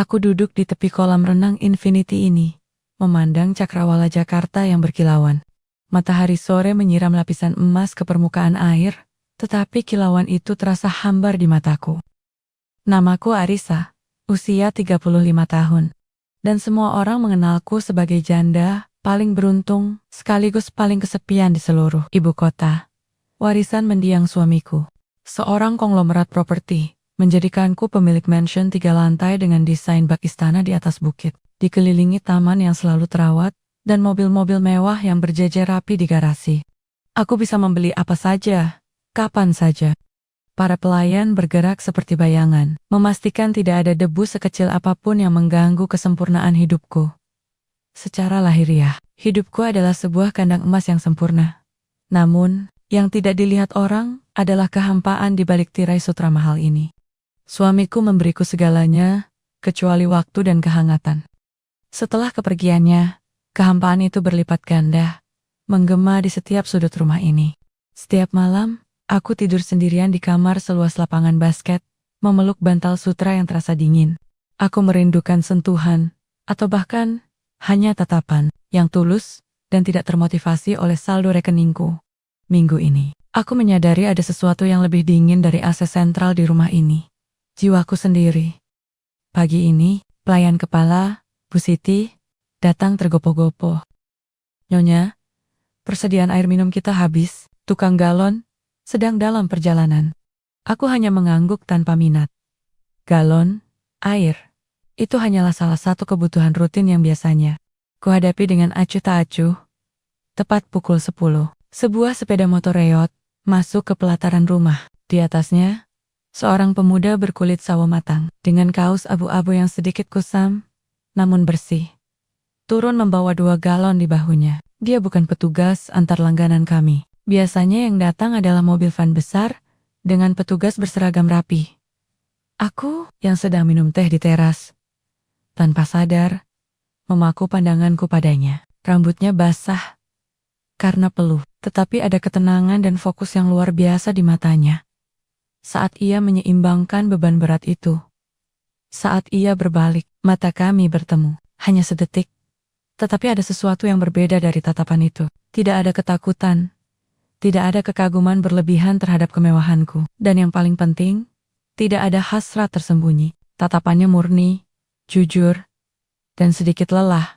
Aku duduk di tepi kolam renang infinity ini, memandang cakrawala Jakarta yang berkilauan. Matahari sore menyiram lapisan emas ke permukaan air, tetapi kilauan itu terasa hambar di mataku. Namaku Arisa, usia 35 tahun. Dan semua orang mengenalku sebagai janda, paling beruntung, sekaligus paling kesepian di seluruh ibu kota. Warisan mendiang suamiku, seorang konglomerat properti, menjadikanku pemilik mansion 3 lantai dengan desain bak istana di atas bukit, dikelilingi taman yang selalu terawat, dan mobil-mobil mewah yang berjejer rapi di garasi. Aku bisa membeli apa saja, kapan saja. Para pelayan bergerak seperti bayangan, memastikan tidak ada debu sekecil apapun yang mengganggu kesempurnaan hidupku. Secara lahiriah, hidupku adalah sebuah kandang emas yang sempurna. Namun, yang tidak dilihat orang adalah kehampaan di balik tirai sutra mahal ini. Suamiku memberiku segalanya, kecuali waktu dan kehangatan. Setelah kepergiannya, kehampaan itu berlipat ganda, menggema di setiap sudut rumah ini. Setiap malam, aku tidur sendirian di kamar seluas lapangan basket, memeluk bantal sutra yang terasa dingin. Aku merindukan sentuhan, atau bahkan hanya tatapan, yang tulus dan tidak termotivasi oleh saldo rekeningku. Minggu ini, aku menyadari ada sesuatu yang lebih dingin dari AC sentral di rumah ini. Jiwaku sendiri. Pagi ini, pelayan kepala, Bu Siti, datang tergopoh-gopoh. Nyonya, persediaan air minum kita habis, tukang galon sedang dalam perjalanan. Aku hanya mengangguk tanpa minat. Galon, air, itu hanyalah salah satu kebutuhan rutin yang biasanya kuhadapi dengan acuh tak acuh. Tepat pukul 10, sebuah sepeda motor reot masuk ke pelataran rumah. Di atasnya, seorang pemuda berkulit sawo matang dengan kaos abu-abu yang sedikit kusam, namun bersih. Turun membawa 2 galon di bahunya. Dia bukan petugas antar langganan kami. Biasanya yang datang adalah mobil van besar dengan petugas berseragam rapi. Aku yang sedang minum teh di teras, tanpa sadar, memaku pandanganku padanya. Rambutnya basah karena peluh, tetapi ada ketenangan dan fokus yang luar biasa di matanya. Saat ia menyeimbangkan beban berat itu. Saat ia berbalik, mata kami bertemu, hanya sedetik. Tetapi ada sesuatu yang berbeda dari tatapan itu. Tidak ada ketakutan. Tidak ada kekaguman berlebihan terhadap kemewahanku. Dan yang paling penting, tidak ada hasrat tersembunyi. Tatapannya murni, jujur, dan sedikit lelah.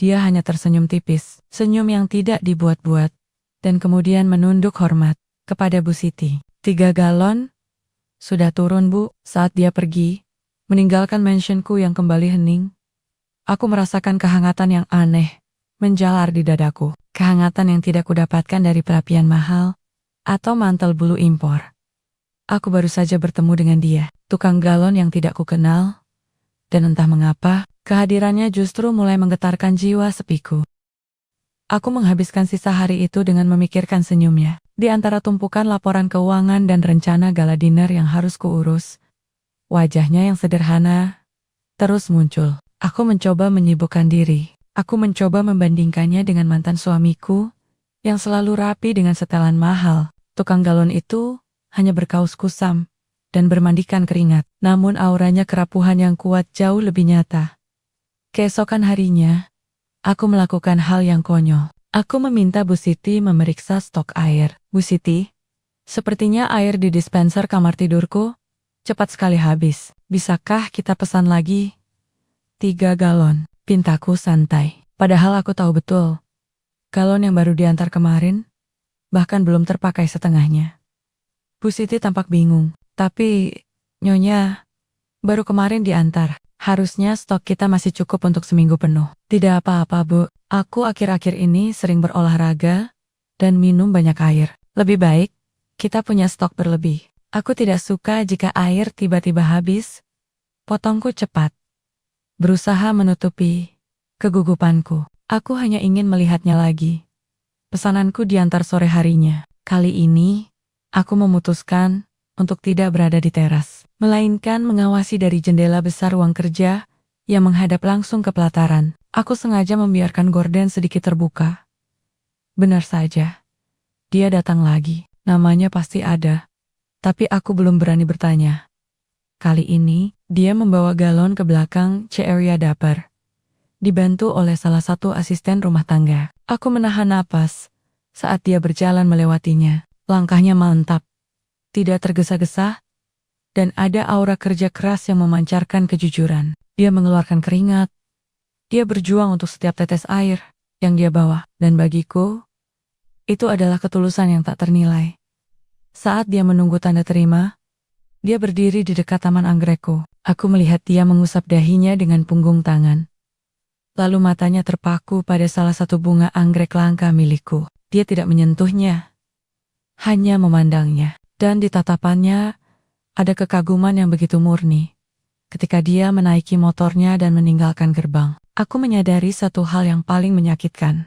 Dia hanya tersenyum tipis, senyum yang tidak dibuat-buat, dan kemudian menunduk hormat kepada Bu Siti. 3 galon? Sudah turun, Bu. Saat dia pergi, meninggalkan mansionku yang kembali hening, aku merasakan kehangatan yang aneh menjalar di dadaku. Kehangatan yang tidak kudapatkan dari perapian mahal atau mantel bulu impor. Aku baru saja bertemu dengan dia, tukang galon yang tidak kukenal, dan entah mengapa, kehadirannya justru mulai menggetarkan jiwa sepiku. Aku menghabiskan sisa hari itu dengan memikirkan senyumnya. Di antara tumpukan laporan keuangan dan rencana gala dinner yang harus kuurus, wajahnya yang sederhana terus muncul. Aku mencoba menyibukkan diri. Aku mencoba membandingkannya dengan mantan suamiku yang selalu rapi dengan setelan mahal. Tukang galon itu hanya berkaus kusam dan bermandikan keringat, namun auranya kerapuhan yang kuat jauh lebih nyata. Keesokan harinya, aku melakukan hal yang konyol. Aku meminta Bu Siti memeriksa stok air. Bu Siti, sepertinya air di dispenser kamar tidurku cepat sekali habis. Bisakah kita pesan lagi? 3 galon. Pintaku santai. Padahal aku tahu betul, galon yang baru diantar kemarin, bahkan belum terpakai setengahnya. Bu Siti tampak bingung. Tapi, Nyonya, baru kemarin diantar. Harusnya stok kita masih cukup untuk seminggu penuh. Tidak apa-apa, Bu. Aku akhir-akhir ini sering berolahraga dan minum banyak air. Lebih baik, kita punya stok berlebih. Aku tidak suka jika air tiba-tiba habis. Potongku cepat. Berusaha menutupi kegugupanku. Aku hanya ingin melihatnya lagi. Pesananku diantar sore harinya. Kali ini, aku memutuskan untuk tidak berada di teras, melainkan mengawasi dari jendela besar ruang kerja yang menghadap langsung ke pelataran. Aku sengaja membiarkan gorden sedikit terbuka. Benar saja, dia datang lagi. Namanya pasti ada, tapi aku belum berani bertanya. Kali ini, dia membawa galon ke belakang area dapur, dibantu oleh salah satu asisten rumah tangga. Aku menahan napas saat dia berjalan melewatinya. Langkahnya mantap, tidak tergesa-gesa, dan ada aura kerja keras yang memancarkan kejujuran. Dia mengeluarkan keringat. Dia berjuang untuk setiap tetes air yang dia bawa. Dan bagiku, itu adalah ketulusan yang tak ternilai. Saat dia menunggu tanda terima, dia berdiri di dekat taman anggrekku. Aku melihat dia mengusap dahinya dengan punggung tangan. Lalu matanya terpaku pada salah satu bunga anggrek langka milikku. Dia tidak menyentuhnya, hanya memandangnya. Dan di tatapannya, ada kekaguman yang begitu murni. Ketika dia menaiki motornya dan meninggalkan gerbang, aku menyadari satu hal yang paling menyakitkan.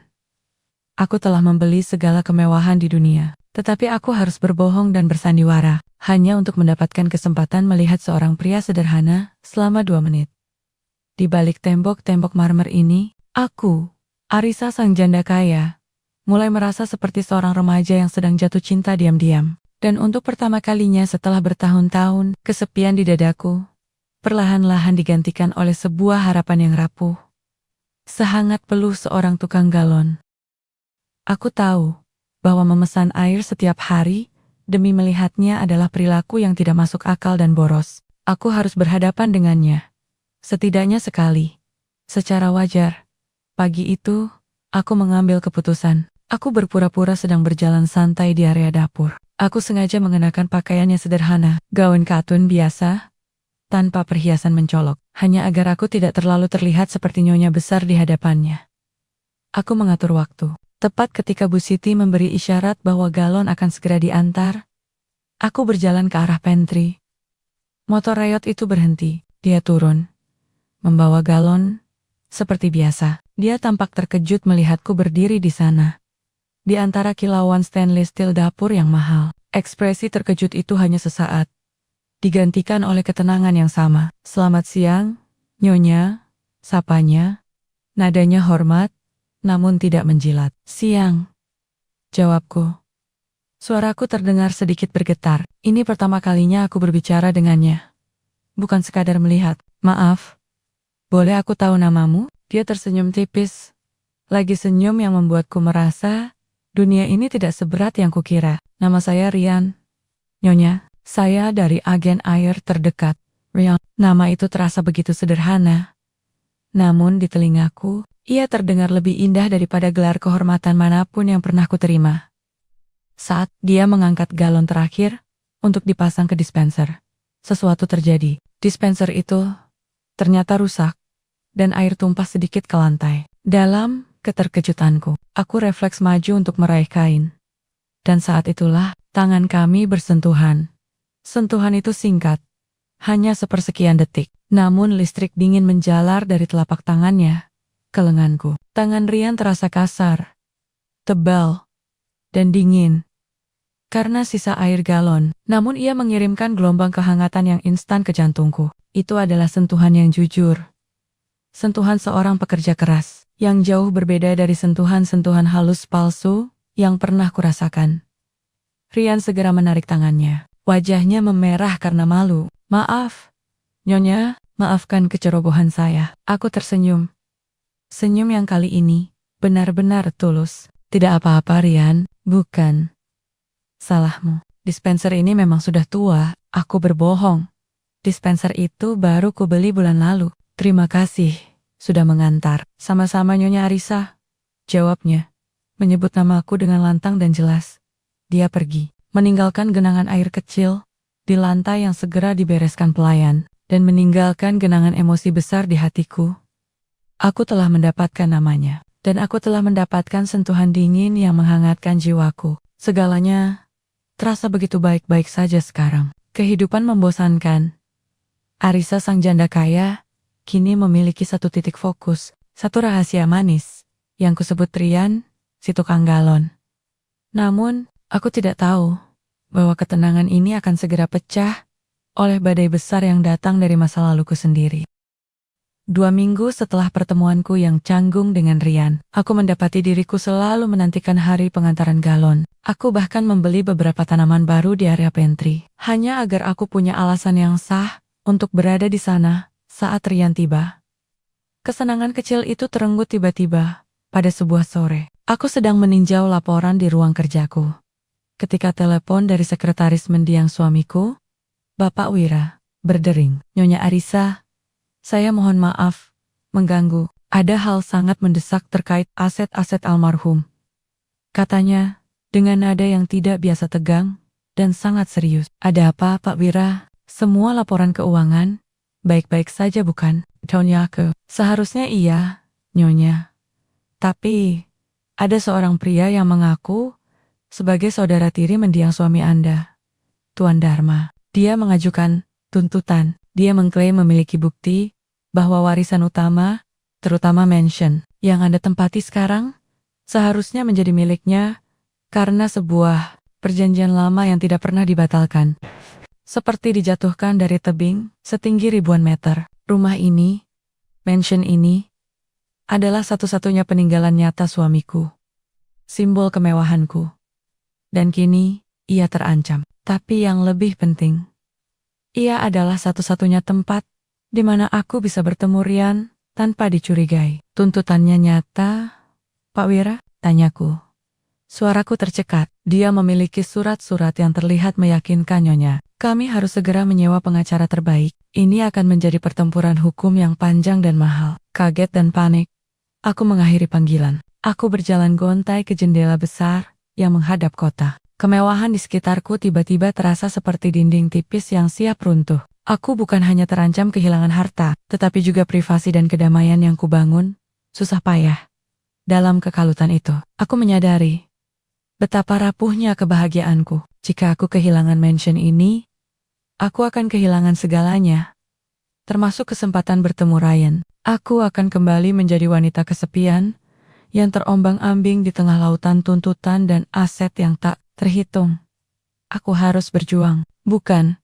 Aku telah membeli segala kemewahan di dunia, tetapi aku harus berbohong dan bersandiwara, hanya untuk mendapatkan kesempatan melihat seorang pria sederhana selama 2 menit. Di balik tembok-tembok marmer ini, aku, Arisa sang janda kaya, mulai merasa seperti seorang remaja yang sedang jatuh cinta diam-diam. Dan untuk pertama kalinya setelah bertahun-tahun, kesepian di dadaku perlahan-lahan digantikan oleh sebuah harapan yang rapuh. Sehangat peluh seorang tukang galon. Aku tahu bahwa memesan air setiap hari demi melihatnya adalah perilaku yang tidak masuk akal dan boros. Aku harus berhadapan dengannya. Setidaknya sekali. Secara wajar. Pagi itu, aku mengambil keputusan. Aku berpura-pura sedang berjalan santai di area dapur. Aku sengaja mengenakan pakaian yang sederhana, gaun katun biasa, tanpa perhiasan mencolok, hanya agar aku tidak terlalu terlihat seperti nyonya besar di hadapannya. Aku mengatur waktu. Tepat ketika Bu Siti memberi isyarat bahwa galon akan segera diantar, aku berjalan ke arah pantry. Motor Riot itu berhenti. Dia turun, membawa galon. Seperti biasa, dia tampak terkejut melihatku berdiri di sana. Di antara kilauan stainless steel dapur yang mahal, ekspresi terkejut itu hanya sesaat, digantikan oleh ketenangan yang sama. "Selamat siang, Nyonya," sapanya. Nadanya hormat, namun tidak menjilat. "Siang," jawabku. Suaraku terdengar sedikit bergetar. Ini pertama kalinya aku berbicara dengannya. Bukan sekadar melihat. "Maaf, boleh aku tahu namamu?" Dia tersenyum tipis. Lagi senyum yang membuatku merasa dunia ini tidak seberat yang kukira. "Nama saya Rian, Nyonya. Saya dari agen air terdekat." Rian. Nama itu terasa begitu sederhana. Namun di telingaku, ia terdengar lebih indah daripada gelar kehormatan manapun yang pernah kuterima. Saat dia mengangkat galon terakhir untuk dipasang ke dispenser, sesuatu terjadi. Dispenser itu ternyata rusak, dan air tumpah sedikit ke lantai. Dalam keterkejutanku, aku refleks maju untuk meraih kain. Dan saat itulah, tangan kami bersentuhan. Sentuhan itu singkat, hanya sepersekian detik. Namun listrik dingin menjalar dari telapak tangannya ke lenganku. Tangan Rian terasa kasar, tebal, dan dingin karena sisa air galon. Namun ia mengirimkan gelombang kehangatan yang instan ke jantungku. Itu adalah sentuhan yang jujur. Sentuhan seorang pekerja keras, yang jauh berbeda dari sentuhan-sentuhan halus palsu yang pernah kurasakan. Rian segera menarik tangannya. Wajahnya memerah karena malu. "Maaf, Nyonya, maafkan kecerobohan saya." Aku tersenyum. Senyum yang kali ini benar-benar tulus. "Tidak apa-apa, Rian, bukan salahmu. Dispenser ini memang sudah tua." Aku berbohong. "Dispenser itu baru kubeli bulan lalu." "Terima kasih, sudah mengantar." "Sama-sama, Nyonya Arisa," jawabnya, menyebut namaku dengan lantang dan jelas. Dia pergi, meninggalkan genangan air kecil di lantai yang segera dibereskan pelayan, dan meninggalkan genangan emosi besar di hatiku. Aku telah mendapatkan namanya, dan aku telah mendapatkan sentuhan dingin yang menghangatkan jiwaku. Segalanya terasa begitu baik-baik saja sekarang. Kehidupan membosankan. Arisa sang janda kaya kini memiliki satu titik fokus, satu rahasia manis yang kusebut Rian, si tukang galon. Namun, aku tidak tahu bahwa ketenangan ini akan segera pecah oleh badai besar yang datang dari masa laluku sendiri. 2 minggu setelah pertemuanku yang canggung dengan Rian, aku mendapati diriku selalu menantikan hari pengantaran galon. Aku bahkan membeli beberapa tanaman baru di area pantry, hanya agar aku punya alasan yang sah untuk berada di sana saat Ryan tiba. Kesenangan kecil itu terenggut tiba-tiba pada sebuah sore. Aku sedang meninjau laporan di ruang kerjaku. Ketika telepon dari sekretaris mendiang suamiku, Bapak Wira, berdering. Nyonya Arisa, saya mohon maaf, mengganggu. Ada hal sangat mendesak terkait aset-aset almarhum. Katanya, dengan nada yang tidak biasa tegang dan sangat serius. Ada apa, Pak Wira? Semua laporan keuangan baik-baik saja bukan? Tonyake, seharusnya iya, Nyonya. Tapi, ada seorang pria yang mengaku sebagai saudara tiri mendiang suami Anda, Tuan Dharma. Dia mengajukan tuntutan. Dia mengklaim memiliki bukti bahwa warisan utama, terutama mansion yang Anda tempati sekarang, seharusnya menjadi miliknya karena sebuah perjanjian lama yang tidak pernah dibatalkan. Seperti dijatuhkan dari tebing setinggi ribuan meter. Rumah ini, mansion ini, adalah satu-satunya peninggalan nyata suamiku. Simbol kemewahanku. Dan kini, ia terancam. Tapi yang lebih penting, ia adalah satu-satunya tempat di mana aku bisa bertemu Ryan tanpa dicurigai. Tuntutannya nyata, Pak Wira? Tanyaku. Suaraku tercekat. Dia memiliki surat-surat yang terlihat meyakinkan, Nyonya. Kami harus segera menyewa pengacara terbaik. Ini akan menjadi pertempuran hukum yang panjang dan mahal. Kaget dan panik, aku mengakhiri panggilan. Aku berjalan gontai ke jendela besar yang menghadap kota. Kemewahan di sekitarku tiba-tiba terasa seperti dinding tipis yang siap runtuh. Aku bukan hanya terancam kehilangan harta, tetapi juga privasi dan kedamaian yang kubangun susah payah. Dalam kekalutan itu, aku menyadari betapa rapuhnya kebahagiaanku. Jika aku kehilangan mansion ini, aku akan kehilangan segalanya, termasuk kesempatan bertemu Ryan. Aku akan kembali menjadi wanita kesepian yang terombang-ambing di tengah lautan tuntutan dan aset yang tak terhitung. Aku harus berjuang, bukan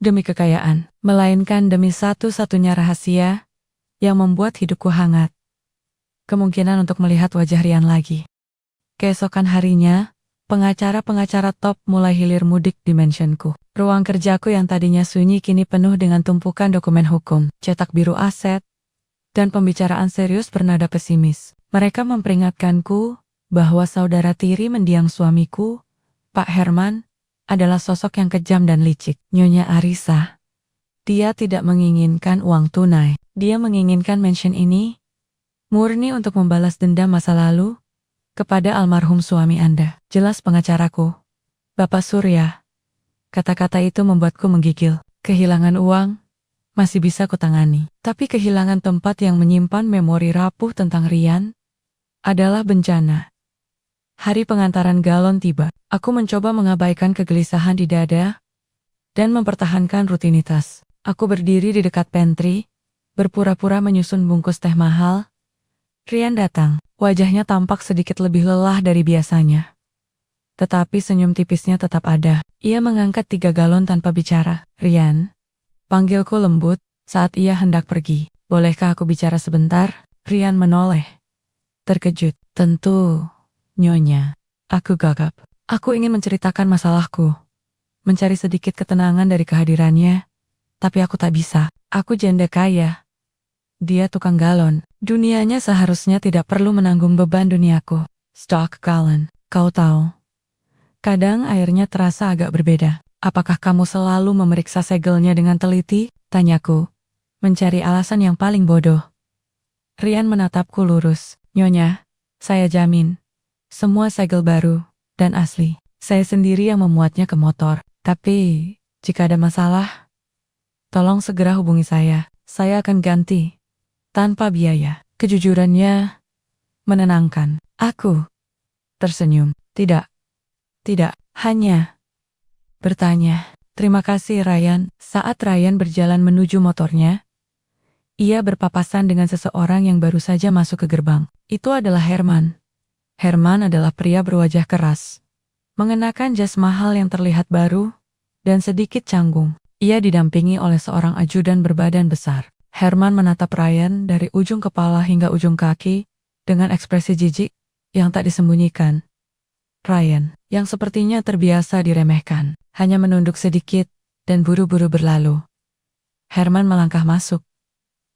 demi kekayaan, melainkan demi satu-satunya rahasia yang membuat hidupku hangat. Kemungkinan untuk melihat wajah Ryan lagi. Keesokan harinya, pengacara-pengacara top mulai hilir mudik di mansionku. Ruang kerjaku yang tadinya sunyi kini penuh dengan tumpukan dokumen hukum, cetak biru aset, dan pembicaraan serius bernada pesimis. Mereka memperingatkanku bahwa saudara tiri mendiang suamiku, Pak Herman, adalah sosok yang kejam dan licik. Nyonya Arisa, dia tidak menginginkan uang tunai. Dia menginginkan mansion ini murni untuk membalas dendam masa lalu kepada almarhum suami Anda. Jelas pengacaraku, Bapak Surya. Kata-kata itu membuatku menggigil. Kehilangan uang masih bisa kutangani. Tapi kehilangan tempat yang menyimpan memori rapuh tentang Ryan adalah bencana. Hari pengantaran galon tiba. Aku mencoba mengabaikan kegelisahan di dada dan mempertahankan rutinitas. Aku berdiri di dekat pantry, berpura-pura menyusun bungkus teh mahal. Ryan datang. Wajahnya tampak sedikit lebih lelah dari biasanya. Tetapi senyum tipisnya tetap ada. Ia mengangkat 3 galon tanpa bicara. Ryan, panggilku lembut saat ia hendak pergi. Bolehkah aku bicara sebentar? Ryan menoleh. Terkejut. Tentu, Nyonya. Aku gagap. Aku ingin menceritakan masalahku. Mencari sedikit ketenangan dari kehadirannya. Tapi aku tak bisa. Aku janda kaya. Dia tukang galon. Dunianya seharusnya tidak perlu menanggung beban duniaku. Stock galon. Kau tahu. Kadang airnya terasa agak berbeda. Apakah kamu selalu memeriksa segelnya dengan teliti? Tanyaku. Mencari alasan yang paling bodoh. Ryan menatapku lurus. Nyonya, saya jamin. Semua segel baru dan asli. Saya sendiri yang memuatnya ke motor. Tapi, jika ada masalah, tolong segera hubungi saya. Saya akan ganti. Tanpa biaya. Kejujurannya menenangkan. Aku tersenyum. Tidak. Hanya bertanya. Terima kasih, Ryan. Saat Ryan berjalan menuju motornya, ia berpapasan dengan seseorang yang baru saja masuk ke gerbang. Itu adalah Herman. Herman adalah pria berwajah keras, mengenakan jas mahal yang terlihat baru, dan sedikit canggung. Ia didampingi oleh seorang ajudan berbadan besar. Herman menatap Ryan dari ujung kepala hingga ujung kaki, dengan ekspresi jijik yang tak disembunyikan. Ryan, yang sepertinya terbiasa diremehkan, hanya menunduk sedikit dan buru-buru berlalu. Herman melangkah masuk,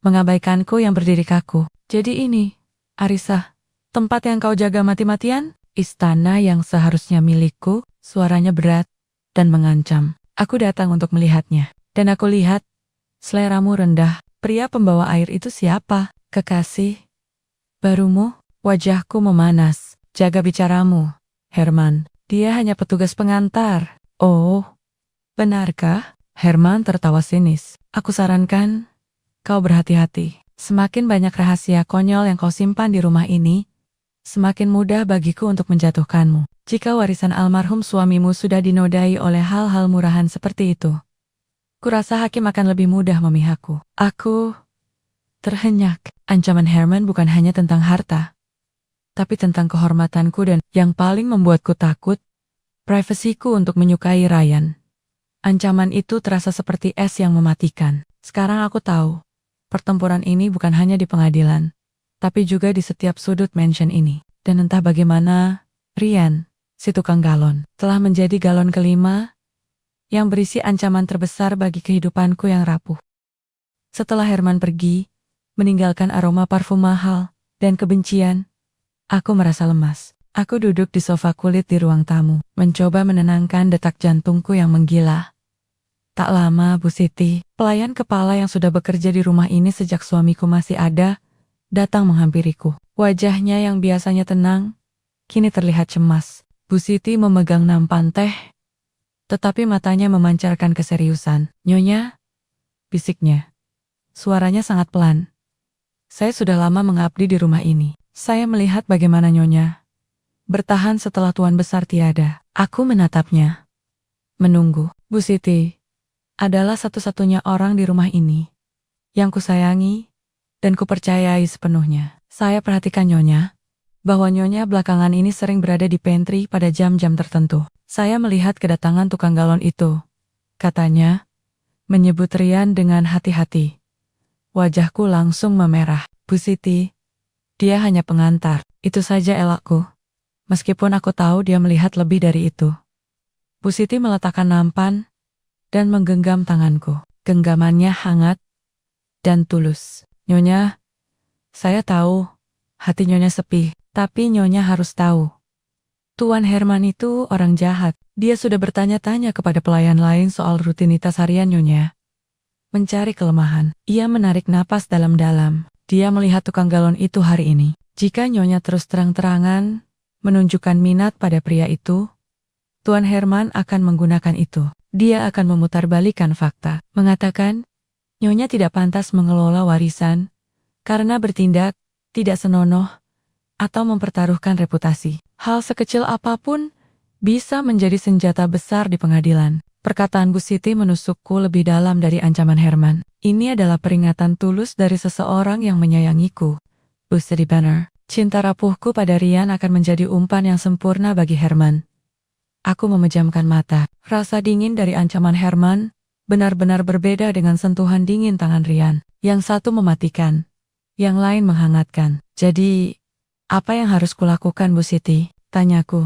mengabaikanku yang berdiri kaku. Jadi ini, Arisa, tempat yang kau jaga mati-matian? Istana yang seharusnya milikku, suaranya berat dan mengancam. Aku datang untuk melihatnya. Dan aku lihat, seleramu rendah. Pria pembawa air itu siapa? Kekasih barumu? Wajahku memanas. Jaga bicaramu, Herman. Dia hanya petugas pengantar. Oh, benarkah? Herman tertawa sinis. Aku sarankan, kau berhati-hati. Semakin banyak rahasia konyol yang kau simpan di rumah ini, semakin mudah bagiku untuk menjatuhkanmu. Jika warisan almarhum suamimu sudah dinodai oleh hal-hal murahan seperti itu, kurasa hakim akan lebih mudah memihakku. Aku terhenyak. Ancaman Herman bukan hanya tentang harta, tapi tentang kehormatanku dan yang paling membuatku takut, privasiku untuk menyukai Ryan. Ancaman itu terasa seperti es yang mematikan. Sekarang aku tahu, pertempuran ini bukan hanya di pengadilan, tapi juga di setiap sudut mansion ini. Dan entah bagaimana, Ryan, si tukang galon, telah menjadi galon kelima yang berisi ancaman terbesar bagi kehidupanku yang rapuh. Setelah Herman pergi, meninggalkan aroma parfum mahal dan kebencian, aku merasa lemas. Aku duduk di sofa kulit di ruang tamu, mencoba menenangkan detak jantungku yang menggila. Tak lama, Bu Siti, pelayan kepala yang sudah bekerja di rumah ini sejak suamiku masih ada, datang menghampiriku. Wajahnya yang biasanya tenang, kini terlihat cemas. Bu Siti memegang nampan teh, tetapi matanya memancarkan keseriusan. Nyonya, bisiknya. Suaranya sangat pelan. Saya sudah lama mengabdi di rumah ini. Saya melihat bagaimana Nyonya bertahan setelah Tuan Besar tiada. Aku menatapnya, menunggu. Bu Siti adalah satu-satunya orang di rumah ini yang kusayangi dan kupercayai sepenuhnya. Saya perhatikan Nyonya, bahwa Nyonya belakangan ini sering berada di pantry pada jam-jam tertentu. Saya melihat kedatangan tukang galon itu. Katanya, menyebut Ryan dengan hati-hati. Wajahku langsung memerah. Bu Siti, dia hanya pengantar. Itu saja elakku. Meskipun aku tahu dia melihat lebih dari itu. Bu Siti meletakkan nampan dan menggenggam tanganku. Genggamannya hangat dan tulus. Nyonya, saya tahu hati Nyonya sepi, tapi Nyonya harus tahu. Tuan Herman itu orang jahat. Dia sudah bertanya-tanya kepada pelayan lain soal rutinitas harian Nyonya. Mencari kelemahan. Ia menarik napas dalam-dalam. Dia melihat tukang galon itu hari ini. Jika Nyonya terus terang-terangan menunjukkan minat pada pria itu, Tuan Herman akan menggunakan itu. Dia akan memutarbalikkan fakta, mengatakan, Nyonya tidak pantas mengelola warisan karena bertindak tidak senonoh atau mempertaruhkan reputasi. Hal sekecil apapun bisa menjadi senjata besar di pengadilan. Perkataan Bu Siti menusukku lebih dalam dari ancaman Herman. Ini adalah peringatan tulus dari seseorang yang menyayangiku. Bu Siti Banner. Cinta rapuhku pada Ryan akan menjadi umpan yang sempurna bagi Herman. Aku memejamkan mata. Rasa dingin dari ancaman Herman benar-benar berbeda dengan sentuhan dingin tangan Ryan. Yang satu mematikan, yang lain menghangatkan. Jadi, apa yang harus kulakukan, Bu Siti? Tanyaku.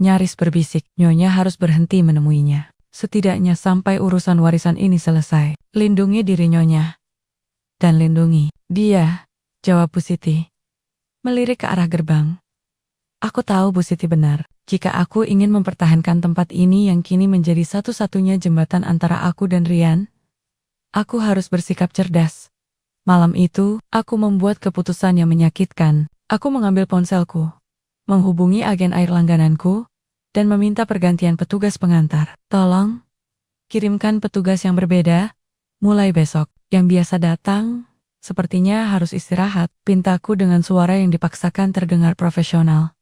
Nyaris berbisik. Nyonya harus berhenti menemuinya. Setidaknya sampai urusan warisan ini selesai. Lindungi diri Nyonya. Dan lindungi dia, jawab Bu Siti. Melirik ke arah gerbang. Aku tahu Bu Siti benar. Jika aku ingin mempertahankan tempat ini yang kini menjadi satu-satunya jembatan antara aku dan Ryan, aku harus bersikap cerdas. Malam itu, aku membuat keputusan yang menyakitkan. Aku mengambil ponselku, menghubungi agen air langgananku, dan meminta pergantian petugas pengantar. Tolong, kirimkan petugas yang berbeda, mulai besok. Yang biasa datang, sepertinya harus istirahat, pintaku dengan suara yang dipaksakan terdengar profesional.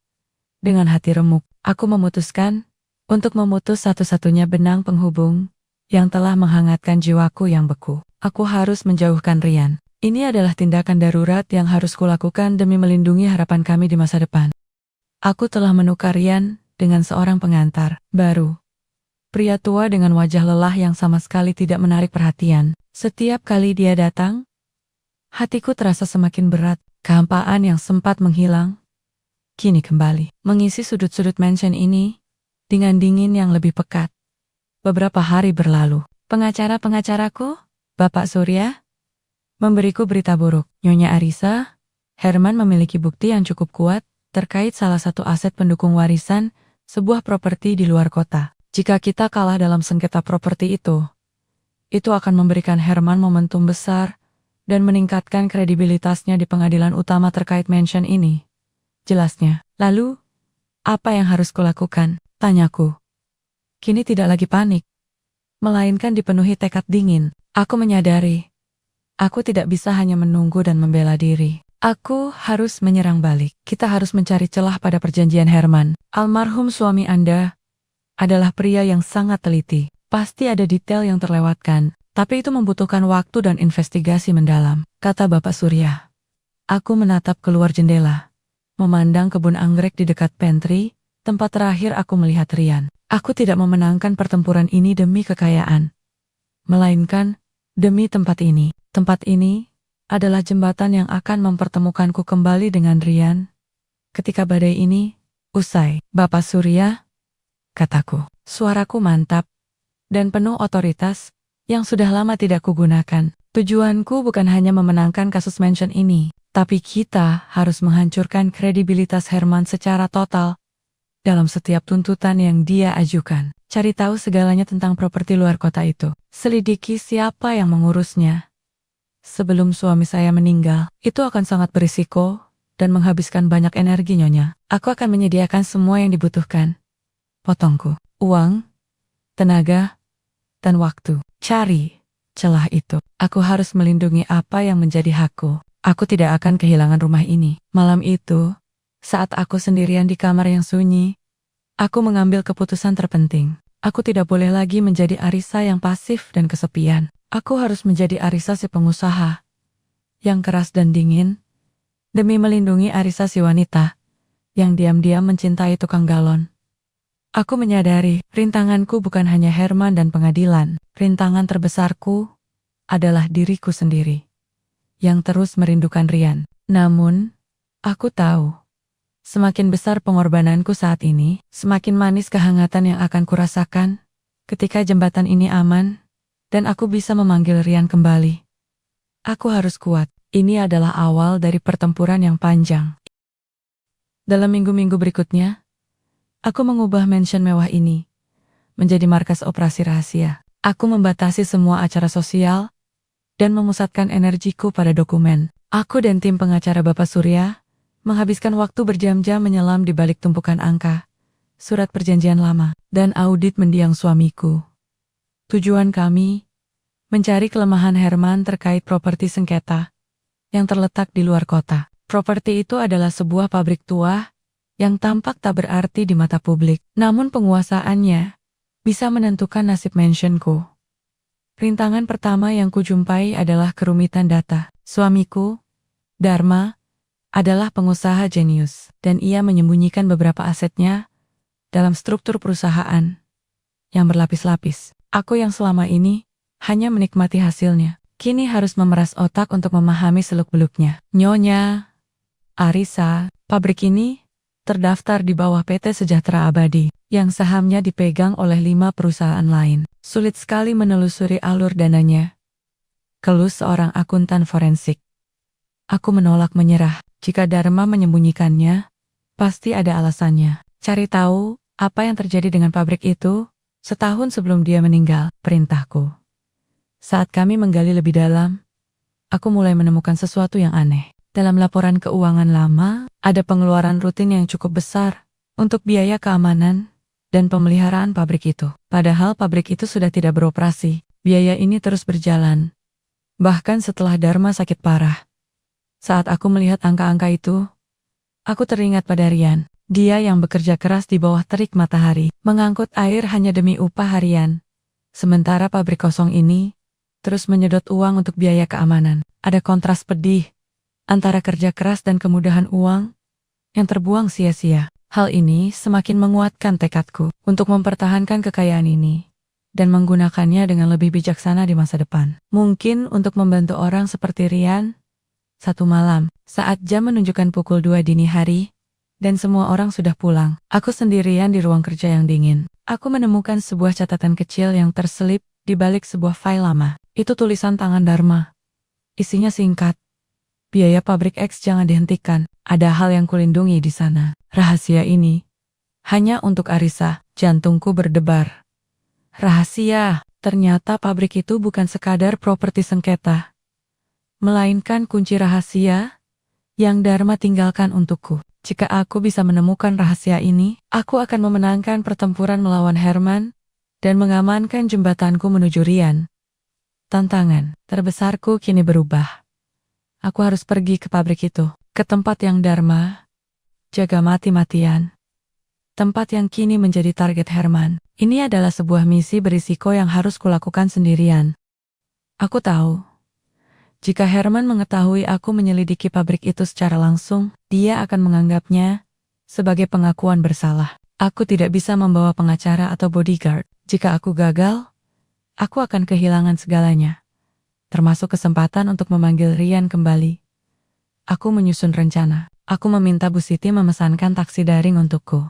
Dengan hati remuk, aku memutuskan untuk memutus satu-satunya benang penghubung yang telah menghangatkan jiwaku yang beku. Aku harus menjauhkan Ryan. Ini adalah tindakan darurat yang harus kulakukan demi melindungi harapan kami di masa depan. Aku telah menukar Ryan dengan seorang pengantar baru. Pria tua dengan wajah lelah yang sama sekali tidak menarik perhatian. Setiap kali dia datang, hatiku terasa semakin berat. Kehampaan yang sempat menghilang kini kembali mengisi sudut-sudut mansion ini dengan dingin yang lebih pekat. Beberapa hari berlalu. Pengacara-pengacaraku, Bapak Surya memberiku berita buruk. Nyonya Arisa, Herman memiliki bukti yang cukup kuat terkait salah satu aset pendukung warisan, sebuah properti di luar kota. Jika kita kalah dalam sengketa properti itu akan memberikan Herman momentum besar dan meningkatkan kredibilitasnya di pengadilan utama terkait mansion ini. Jelasnya. Lalu, apa yang harus kulakukan? Tanyaku. Kini tidak lagi panik, melainkan dipenuhi tekad dingin. Aku menyadari, aku tidak bisa hanya menunggu dan membela diri. Aku harus menyerang balik. Kita harus mencari celah pada perjanjian Herman. Almarhum suami Anda adalah pria yang sangat teliti. Pasti ada detail yang terlewatkan, tapi itu membutuhkan waktu dan investigasi mendalam, kata Bapak Surya. Aku menatap keluar jendela, memandang kebun anggrek di dekat pantry, tempat terakhir aku melihat Rian. Aku tidak memenangkan pertempuran ini demi kekayaan, melainkan demi tempat ini. Tempat ini adalah jembatan yang akan mempertemukanku kembali dengan Rian ketika badai ini usai. Bapak Surya, kataku. Suaraku mantap dan penuh otoritas yang sudah lama tidak kugunakan. Tujuanku bukan hanya memenangkan kasus mansion ini, tapi kita harus menghancurkan kredibilitas Herman secara total dalam setiap tuntutan yang dia ajukan. Cari tahu segalanya tentang properti luar kota itu. Selidiki siapa yang mengurusnya sebelum suami saya meninggal. Itu akan sangat berisiko dan menghabiskan banyak energi, Nyonya. Aku akan menyediakan semua yang dibutuhkan. Potongku. Uang, tenaga, dan waktu. Cari celah itu. Aku harus melindungi apa yang menjadi hakku. Aku tidak akan kehilangan rumah ini. Malam itu, saat aku sendirian di kamar yang sunyi, aku mengambil keputusan terpenting. Aku tidak boleh lagi menjadi Arisa yang pasif dan kesepian. Aku harus menjadi Arisa si pengusaha, yang keras dan dingin, demi melindungi Arisa si wanita, yang diam-diam mencintai tukang galon. Aku menyadari, rintanganku bukan hanya Herman dan pengadilan. Rintangan terbesarku adalah diriku sendiri, yang terus merindukan Rian. Namun, aku tahu, semakin besar pengorbananku saat ini, semakin manis kehangatan yang akan kurasakan ketika jembatan ini aman, dan aku bisa memanggil Rian kembali. Aku harus kuat. Ini adalah awal dari pertempuran yang panjang. Dalam minggu-minggu berikutnya, aku mengubah mansion mewah ini menjadi markas operasi rahasia. Aku membatasi semua acara sosial dan memusatkan energiku pada dokumen. Aku dan tim pengacara Bapak Surya menghabiskan waktu berjam-jam menyelam di balik tumpukan angka, surat perjanjian lama, dan audit mendiang suamiku. Tujuan kami mencari kelemahan Herman terkait properti sengketa yang terletak di luar kota. Properti itu adalah sebuah pabrik tua yang tampak tak berarti di mata publik, namun penguasaannya bisa menentukan nasib mansionku. Rintangan pertama yang kujumpai adalah kerumitan data. Suamiku, Dharma, adalah pengusaha jenius, dan ia menyembunyikan beberapa asetnya dalam struktur perusahaan yang berlapis-lapis. Aku yang selama ini hanya menikmati hasilnya, kini harus memeras otak untuk memahami seluk-beluknya. Nyonya Arisa, pabrik ini terdaftar di bawah PT Sejahtera Abadi, yang sahamnya dipegang oleh 5 perusahaan lain. Sulit sekali menelusuri alur dananya, keluh seorang akuntan forensik. Aku menolak menyerah. Jika Dharma menyembunyikannya, pasti ada alasannya. Cari tahu apa yang terjadi dengan pabrik itu setahun sebelum dia meninggal, perintahku. Saat kami menggali lebih dalam, aku mulai menemukan sesuatu yang aneh. Dalam laporan keuangan lama, ada pengeluaran rutin yang cukup besar untuk biaya keamanan dan pemeliharaan pabrik itu. Padahal pabrik itu sudah tidak beroperasi, biaya ini terus berjalan. Bahkan setelah Dharma sakit parah. Saat aku melihat angka-angka itu, aku teringat pada Rian. Dia yang bekerja keras di bawah terik matahari, mengangkut air hanya demi upah harian. Sementara pabrik kosong ini terus menyedot uang untuk biaya keamanan. Ada kontras pedih antara kerja keras dan kemudahan uang yang terbuang sia-sia. Hal ini semakin menguatkan tekadku untuk mempertahankan kekayaan ini dan menggunakannya dengan lebih bijaksana di masa depan. Mungkin untuk membantu orang seperti Rian. Satu malam, saat jam menunjukkan pukul 2 dini hari, dan semua orang sudah pulang, aku sendirian di ruang kerja yang dingin. Aku menemukan sebuah catatan kecil yang terselip di balik sebuah file lama. Itu tulisan tangan Dharma. Isinya singkat. Biaya pabrik X jangan dihentikan. Ada hal yang kulindungi di sana. Rahasia ini hanya untuk Arisa. Jantungku berdebar. Rahasia. Ternyata pabrik itu bukan sekadar properti sengketa, melainkan kunci rahasia yang Dharma tinggalkan untukku. Jika aku bisa menemukan rahasia ini, aku akan memenangkan pertempuran melawan Herman dan mengamankan jembatanku menuju Rian. Tantangan terbesarku kini berubah. Aku harus pergi ke pabrik itu, ke tempat yang Dharma jaga mati-matian. Tempat yang kini menjadi target Herman. Ini adalah sebuah misi berisiko yang harus kulakukan sendirian. Aku tahu, jika Herman mengetahui aku menyelidiki pabrik itu secara langsung, dia akan menganggapnya sebagai pengakuan bersalah. Aku tidak bisa membawa pengacara atau bodyguard. Jika aku gagal, aku akan kehilangan segalanya, termasuk kesempatan untuk memanggil Rian kembali. Aku menyusun rencana. Aku meminta Bu Siti memesankan taksi daring untukku,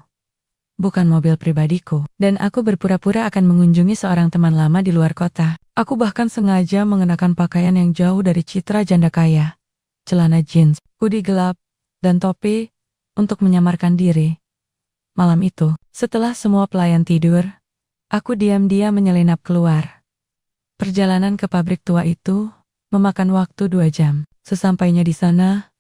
bukan mobil pribadiku, dan aku berpura-pura akan mengunjungi seorang teman lama di luar kota. Aku bahkan sengaja mengenakan pakaian yang jauh dari citra janda kaya, celana jeans, hoodie gelap, dan topi untuk menyamarkan diri. Malam itu, setelah semua pelayan tidur, aku diam-diam menyelinap keluar. Perjalanan ke pabrik tua itu memakan waktu 2 jam. Sesampainya di sana,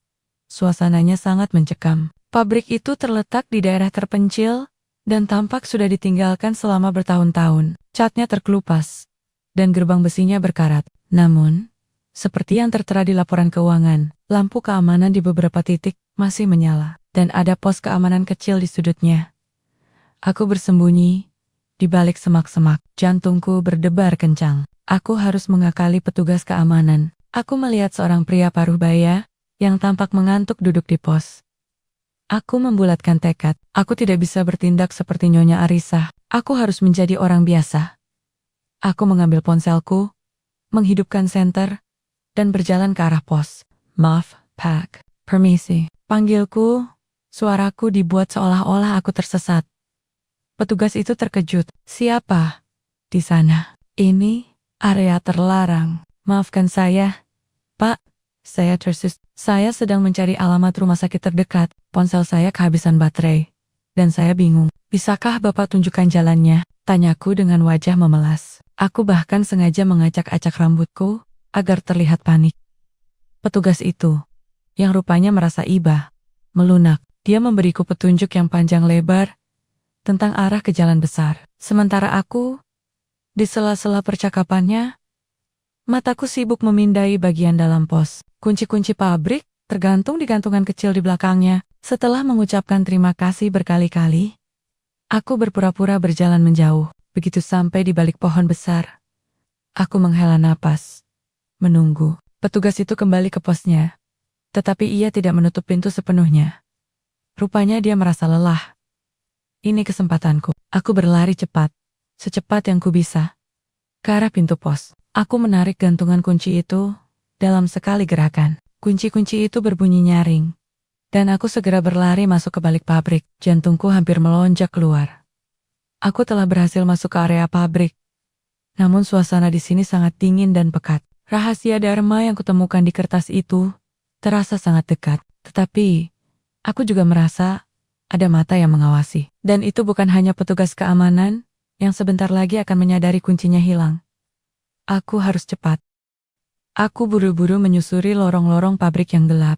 suasananya sangat mencekam. Pabrik itu terletak di daerah terpencil dan tampak sudah ditinggalkan selama bertahun-tahun. Catnya terkelupas, dan gerbang besinya berkarat. Namun, seperti yang tertera di laporan keuangan, lampu keamanan di beberapa titik masih menyala, dan ada pos keamanan kecil di sudutnya. Aku bersembunyi di balik semak-semak. Jantungku berdebar kencang. Aku harus mengakali petugas keamanan. Aku melihat seorang pria paruh baya yang tampak mengantuk duduk di pos. Aku membulatkan tekad. Aku tidak bisa bertindak seperti Nyonya Arisa. Aku harus menjadi orang biasa. Aku mengambil ponselku, menghidupkan senter, dan berjalan ke arah pos. Maaf, Pak. Permisi. Panggilku, suaraku dibuat seolah-olah aku tersesat. Petugas itu terkejut. Siapa di sana? Ini area terlarang. Maafkan saya, Pak. Saya sedang mencari alamat rumah sakit terdekat. Ponsel saya kehabisan baterai. Dan saya bingung. Bisakah Bapak tunjukkan jalannya? Tanyaku dengan wajah memelas. Aku bahkan sengaja mengacak-acak rambutku agar terlihat panik. Petugas itu, yang rupanya merasa iba, melunak. Dia memberiku petunjuk yang panjang lebar tentang arah ke jalan besar. Sementara aku, di sela-sela percakapannya, mataku sibuk memindai bagian dalam pos. Kunci-kunci pabrik tergantung di gantungan kecil di belakangnya. Setelah mengucapkan terima kasih berkali-kali, aku berpura-pura berjalan menjauh. Begitu sampai di balik pohon besar, aku menghela napas, menunggu. Petugas itu kembali ke posnya, tetapi ia tidak menutup pintu sepenuhnya. Rupanya dia merasa lelah. Ini kesempatanku. Aku berlari cepat, secepat yang ku bisa, ke arah pintu pos. Aku menarik gantungan kunci itu dalam sekali gerakan. Kunci-kunci itu berbunyi nyaring, dan aku segera berlari masuk ke balik pabrik. Jantungku hampir melonjak keluar. Aku telah berhasil masuk ke area pabrik. Namun suasana di sini sangat dingin dan pekat. Rahasia Dharma yang kutemukan di kertas itu terasa sangat dekat. Tetapi, aku juga merasa ada mata yang mengawasi. Dan itu bukan hanya petugas keamanan yang sebentar lagi akan menyadari kuncinya hilang. Aku harus cepat. Aku buru-buru menyusuri lorong-lorong pabrik yang gelap.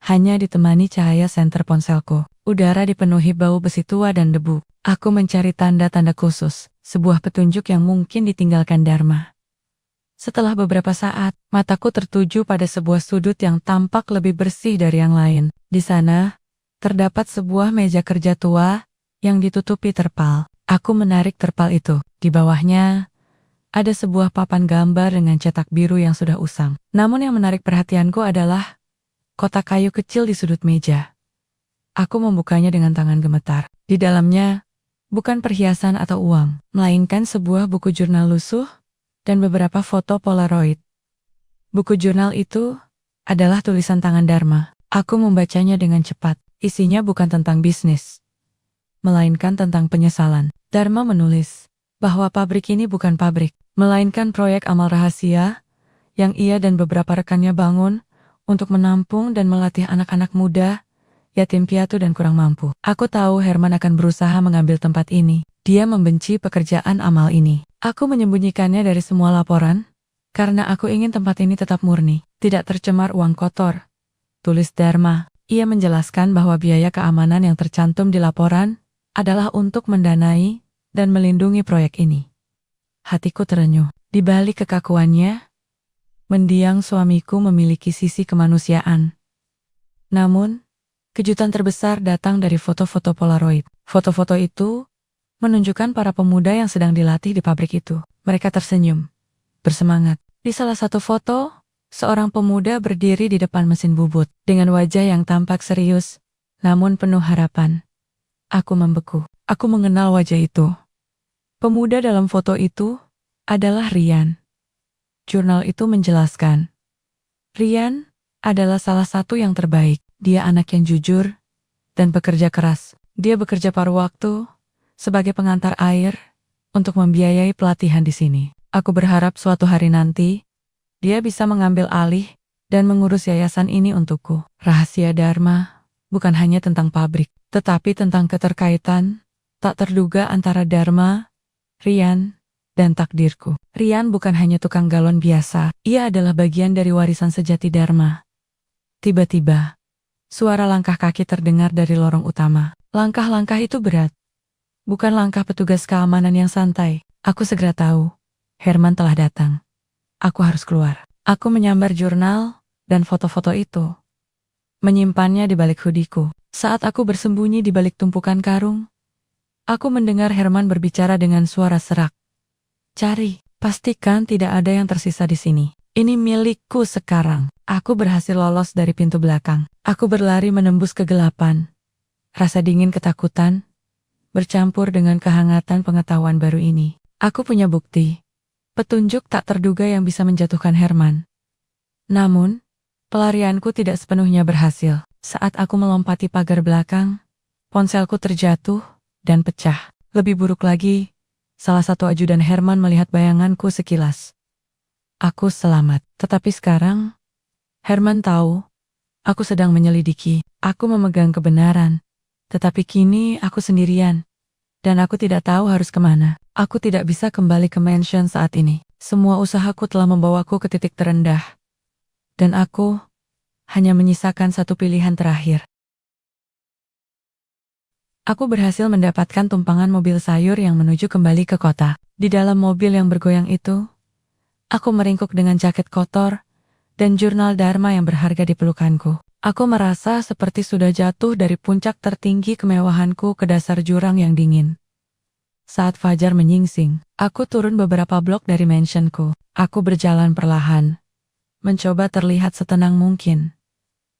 Hanya ditemani cahaya senter ponselku. Udara dipenuhi bau besi tua dan debu. Aku mencari tanda-tanda khusus, sebuah petunjuk yang mungkin ditinggalkan Dharma. Setelah beberapa saat, mataku tertuju pada sebuah sudut yang tampak lebih bersih dari yang lain. Di sana, terdapat sebuah meja kerja tua yang ditutupi terpal. Aku menarik terpal itu. Di bawahnya, ada sebuah papan gambar dengan cetak biru yang sudah usang. Namun yang menarik perhatianku adalah kotak kayu kecil di sudut meja. Aku membukanya dengan tangan gemetar. Di dalamnya, bukan perhiasan atau uang, melainkan sebuah buku jurnal lusuh dan beberapa foto Polaroid. Buku jurnal itu adalah tulisan tangan Dharma. Aku membacanya dengan cepat. Isinya bukan tentang bisnis, melainkan tentang penyesalan. Dharma menulis, bahwa pabrik ini bukan pabrik, melainkan proyek amal rahasia yang ia dan beberapa rekannya bangun untuk menampung dan melatih anak-anak muda, yatim piatu dan kurang mampu. Aku tahu Herman akan berusaha mengambil tempat ini. Dia membenci pekerjaan amal ini. Aku menyembunyikannya dari semua laporan, karena aku ingin tempat ini tetap murni, tidak tercemar uang kotor. Tulis Dharma. Ia menjelaskan bahwa biaya keamanan yang tercantum di laporan adalah untuk mendanai dan melindungi proyek ini. Hatiku terenyuh. Di balik kekakuannya, mendiang suamiku memiliki sisi kemanusiaan. Namun, kejutan terbesar datang dari foto-foto Polaroid. Foto-foto itu menunjukkan para pemuda yang sedang dilatih di pabrik itu. Mereka tersenyum, bersemangat. Di salah satu foto, seorang pemuda berdiri di depan mesin bubut dengan wajah yang tampak serius, namun penuh harapan. Aku membeku. Aku mengenal wajah itu. Pemuda dalam foto itu adalah Rian. Jurnal itu menjelaskan, Rian adalah salah satu yang terbaik. Dia anak yang jujur dan bekerja keras. Dia bekerja paruh waktu sebagai pengantar air untuk membiayai pelatihan di sini. Aku berharap suatu hari nanti, dia bisa mengambil alih dan mengurus yayasan ini untukku. Rahasia Dharma bukan hanya tentang pabrik, tetapi tentang keterkaitan tak terduga antara Dharma, Rian, dan takdirku. Rian bukan hanya tukang galon biasa, ia adalah bagian dari warisan sejati Dharma. Tiba-tiba, suara langkah kaki terdengar dari lorong utama. Langkah-langkah itu berat. Bukan langkah petugas keamanan yang santai. Aku segera tahu, Herman telah datang. Aku harus keluar. Aku menyambar jurnal dan foto-foto itu, menyimpannya di balik hoodieku. Saat aku bersembunyi di balik tumpukan karung, aku mendengar Herman berbicara dengan suara serak. Cari, pastikan tidak ada yang tersisa di sini. Ini milikku sekarang. Aku berhasil lolos dari pintu belakang. Aku berlari menembus kegelapan. Rasa dingin ketakutan bercampur dengan kehangatan pengetahuan baru ini. Aku punya bukti. Petunjuk tak terduga yang bisa menjatuhkan Herman. Namun, pelarianku tidak sepenuhnya berhasil. Saat aku melompati pagar belakang, ponselku terjatuh dan pecah. Lebih buruk lagi, salah satu ajudan Herman melihat bayanganku sekilas. Aku selamat. Tetapi sekarang, Herman tahu, aku sedang menyelidiki. Aku memegang kebenaran. Tetapi kini aku sendirian. Dan aku tidak tahu harus kemana. Aku tidak bisa kembali ke mansion saat ini. Semua usahaku telah membawaku ke titik terendah. Dan aku hanya menyisakan satu pilihan terakhir. Aku berhasil mendapatkan tumpangan mobil sayur yang menuju kembali ke kota. Di dalam mobil yang bergoyang itu, aku meringkuk dengan jaket kotor dan jurnal Dharma yang berharga di pelukanku. Aku merasa seperti sudah jatuh dari puncak tertinggi kemewahanku ke dasar jurang yang dingin. Saat fajar menyingsing, aku turun beberapa blok dari mansionku. Aku berjalan perlahan, mencoba terlihat setenang mungkin.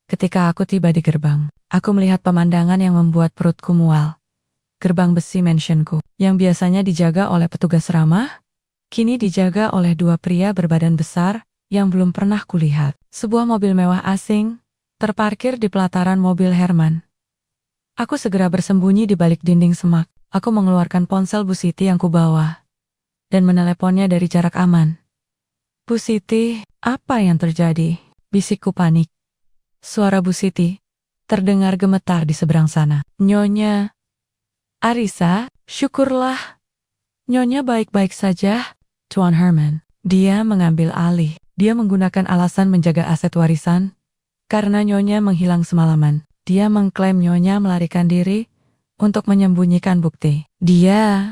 Ketika aku tiba di gerbang, aku melihat pemandangan yang membuat perutku mual. Gerbang besi mansionku, yang biasanya dijaga oleh petugas ramah, kini dijaga oleh dua pria berbadan besar yang belum pernah kulihat. Sebuah mobil mewah asing terparkir di pelataran mobil Herman. Aku segera bersembunyi di balik dinding semak. Aku mengeluarkan ponsel Bu Siti yang kubawa dan meneleponnya dari jarak aman. Bu Siti, apa yang terjadi? Bisikku panik. Suara Bu Siti terdengar gemetar di seberang sana. Nyonya Arisa, syukurlah. Nyonya baik-baik saja, Tuan Herman. Dia mengambil alih. Dia menggunakan alasan menjaga aset warisan karena Nyonya menghilang semalaman. Dia mengklaim Nyonya melarikan diri untuk menyembunyikan bukti. Dia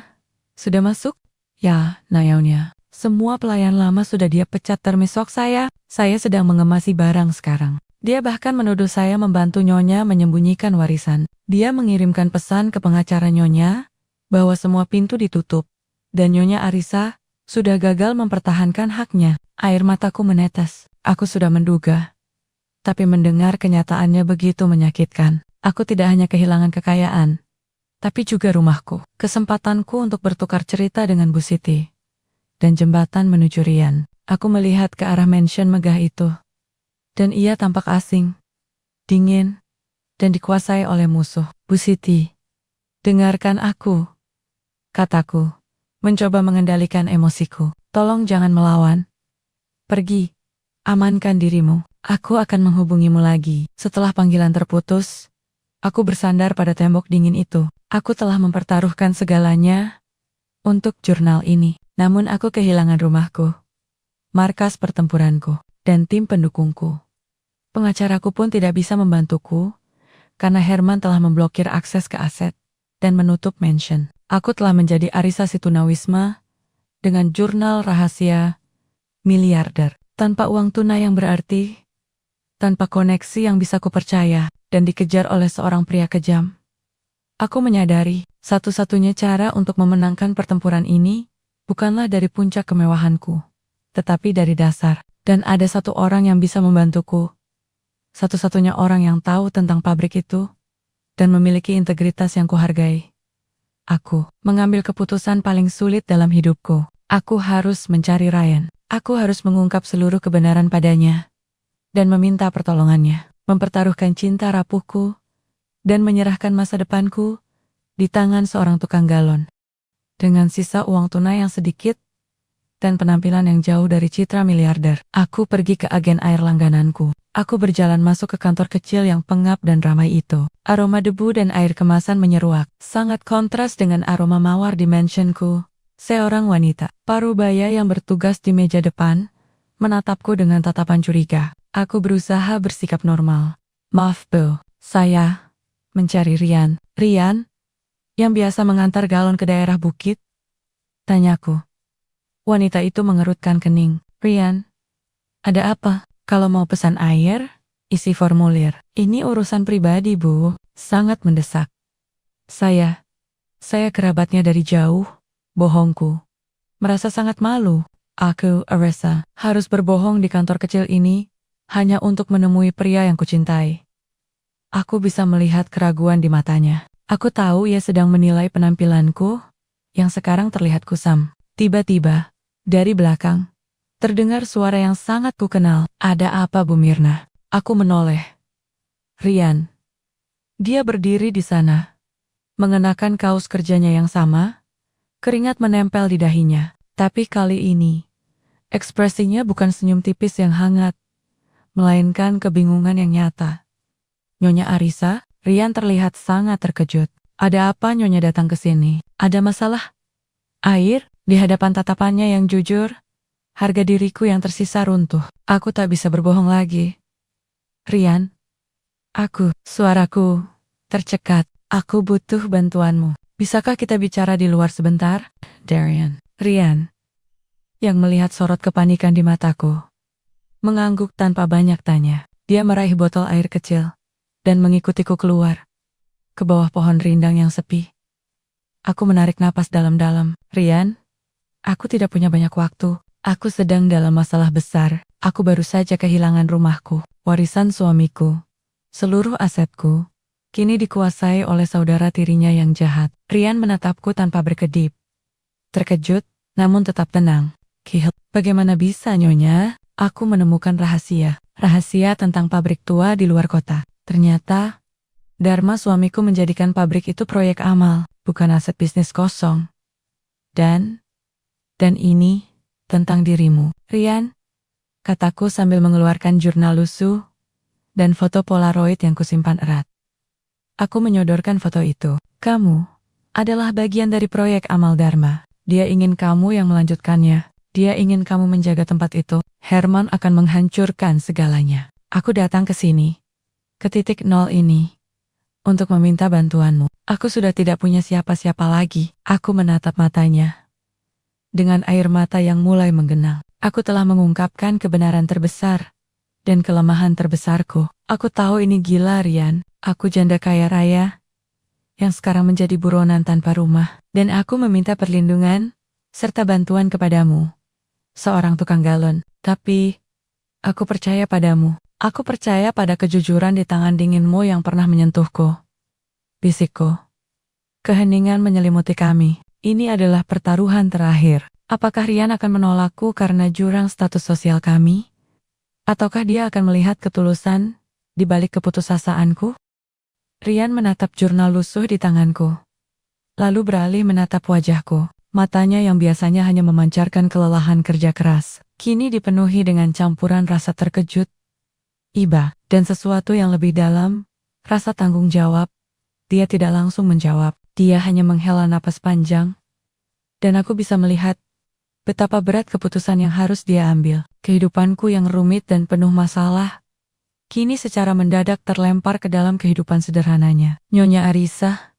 sudah masuk? Ya, Nyonya. Semua pelayan lama sudah dia pecat termasuk saya. Saya sedang mengemasi barang sekarang. Dia bahkan menuduh saya membantu Nyonya menyembunyikan warisan. Dia mengirimkan pesan ke pengacara Nyonya bahwa semua pintu ditutup dan Nyonya Arisa sudah gagal mempertahankan haknya. Air mataku menetes. Aku sudah menduga. Tapi mendengar kenyataannya begitu menyakitkan. Aku tidak hanya kehilangan kekayaan, tapi juga rumahku, kesempatanku untuk bertukar cerita dengan Bu Siti, dan jembatan menuju Rian. Aku melihat ke arah mansion megah itu, dan ia tampak asing, dingin, dan dikuasai oleh musuh. Bu Siti, dengarkan aku, kataku. mencoba mengendalikan emosiku. Tolong jangan melawan. Pergi. Amankan dirimu. Aku akan menghubungimu lagi. Setelah panggilan terputus, aku bersandar pada tembok dingin itu. Aku telah mempertaruhkan segalanya untuk jurnal ini. Namun aku kehilangan rumahku, markas pertempuranku, dan tim pendukungku. Pengacaraku pun tidak bisa membantuku, karena Herman telah memblokir akses ke aset dan menutup mansion. Aku telah menjadi Arisasi Tunawisma dengan jurnal rahasia miliarder. Tanpa uang tunai yang berarti, tanpa koneksi yang bisa kupercaya, dan dikejar oleh seorang pria kejam. Aku menyadari, satu-satunya cara untuk memenangkan pertempuran ini bukanlah dari puncak kemewahanku, tetapi dari dasar. Dan ada satu orang yang bisa membantuku. Satu-satunya orang yang tahu tentang pabrik itu dan memiliki integritas yang kuhargai. Aku mengambil keputusan paling sulit dalam hidupku. Aku harus mencari Ryan. Aku harus mengungkap seluruh kebenaran padanya dan meminta pertolongannya, mempertaruhkan cinta rapuhku dan menyerahkan masa depanku di tangan seorang tukang galon. Dengan sisa uang tunai yang sedikit dan penampilan yang jauh dari citra miliarder, aku pergi ke agen air langgananku. Aku berjalan masuk ke kantor kecil yang pengap dan ramai itu. Aroma debu dan air kemasan menyeruak, sangat kontras dengan aroma mawar di mansionku. Seorang wanita parubaya yang bertugas di meja depan menatapku dengan tatapan curiga. Aku berusaha bersikap normal. Maaf, Bu. Saya mencari Ryan. Ryan? Yang biasa mengantar galon ke daerah bukit? Tanyaku. Wanita itu mengerutkan kening. Ryan, ada apa? Kalau mau pesan air, isi formulir. Ini urusan pribadi, Bu. Sangat mendesak. Saya kerabatnya dari jauh. Bohongku. Merasa sangat malu. Aku, Arisa, harus berbohong di kantor kecil ini hanya untuk menemui pria yang kucintai. Aku bisa melihat keraguan di matanya. Aku tahu ia sedang menilai penampilanku yang sekarang terlihat kusam. Tiba-tiba, dari belakang, terdengar suara yang sangat kukenal. Ada apa, Bu Mirna? Aku menoleh. Ryan. Dia berdiri di sana, mengenakan kaos kerjanya yang sama. Keringat menempel di dahinya, tapi kali ini, ekspresinya bukan senyum tipis yang hangat, melainkan kebingungan yang nyata. Nyonya Arisa, Ryan terlihat sangat terkejut. Ada apa Nyonya datang ke sini? Ada masalah? Air, di hadapan tatapannya yang jujur, harga diriku yang tersisa runtuh. Aku tak bisa berbohong lagi. Ryan, suaraku tercekat. Aku butuh bantuanmu. Bisakah kita bicara di luar sebentar? Darian. Ryan, yang melihat sorot kepanikan di mataku, mengangguk tanpa banyak tanya. Dia meraih botol air kecil dan mengikutiku keluar ke bawah pohon rindang yang sepi. Aku menarik napas dalam-dalam. Ryan, aku tidak punya banyak waktu. Aku sedang dalam masalah besar. Aku baru saja kehilangan rumahku, warisan suamiku, seluruh asetku. Kini dikuasai oleh saudara tirinya yang jahat. Ryan menatapku tanpa berkedip. Terkejut, namun tetap tenang. Kihel, bagaimana bisa Nyonya? Aku menemukan rahasia tentang pabrik tua di luar kota. Ternyata, Dharma suamiku menjadikan pabrik itu proyek amal, bukan aset bisnis kosong. Dan ini, tentang dirimu. Ryan, kataku sambil mengeluarkan jurnal lusuh dan foto Polaroid yang kusimpan erat. Aku menyodorkan foto itu. Kamu adalah bagian dari proyek amal Dharma. Dia ingin kamu yang melanjutkannya. Dia ingin kamu menjaga tempat itu. Herman akan menghancurkan segalanya. Aku datang ke sini, ke titik nol ini, untuk meminta bantuanmu. Aku sudah tidak punya siapa-siapa lagi. Aku menatap matanya dengan air mata yang mulai menggenang. Aku telah mengungkapkan kebenaran terbesar dan kelemahan terbesarku. Aku tahu ini gila, Ryan. Aku janda kaya raya yang sekarang menjadi buronan tanpa rumah. Dan aku meminta perlindungan serta bantuan kepadamu, seorang tukang galon. Tapi, aku percaya padamu. Aku percaya pada kejujuran di tangan dinginmu yang pernah menyentuhku. Bisikku. Keheningan menyelimuti kami. Ini adalah pertaruhan terakhir. Apakah Ryan akan menolakku karena jurang status sosial kami? Ataukah dia akan melihat ketulusan di balik keputusasaanku? Ryan menatap jurnal lusuh di tanganku, lalu beralih menatap wajahku. Matanya yang biasanya hanya memancarkan kelelahan kerja keras, kini dipenuhi dengan campuran rasa terkejut, iba, dan sesuatu yang lebih dalam, rasa tanggung jawab. Dia tidak langsung menjawab, dia hanya menghela napas panjang, dan aku bisa melihat betapa berat keputusan yang harus dia ambil. Kehidupanku yang rumit dan penuh masalah, kini secara mendadak terlempar ke dalam kehidupan sederhananya. Nyonya Arisa,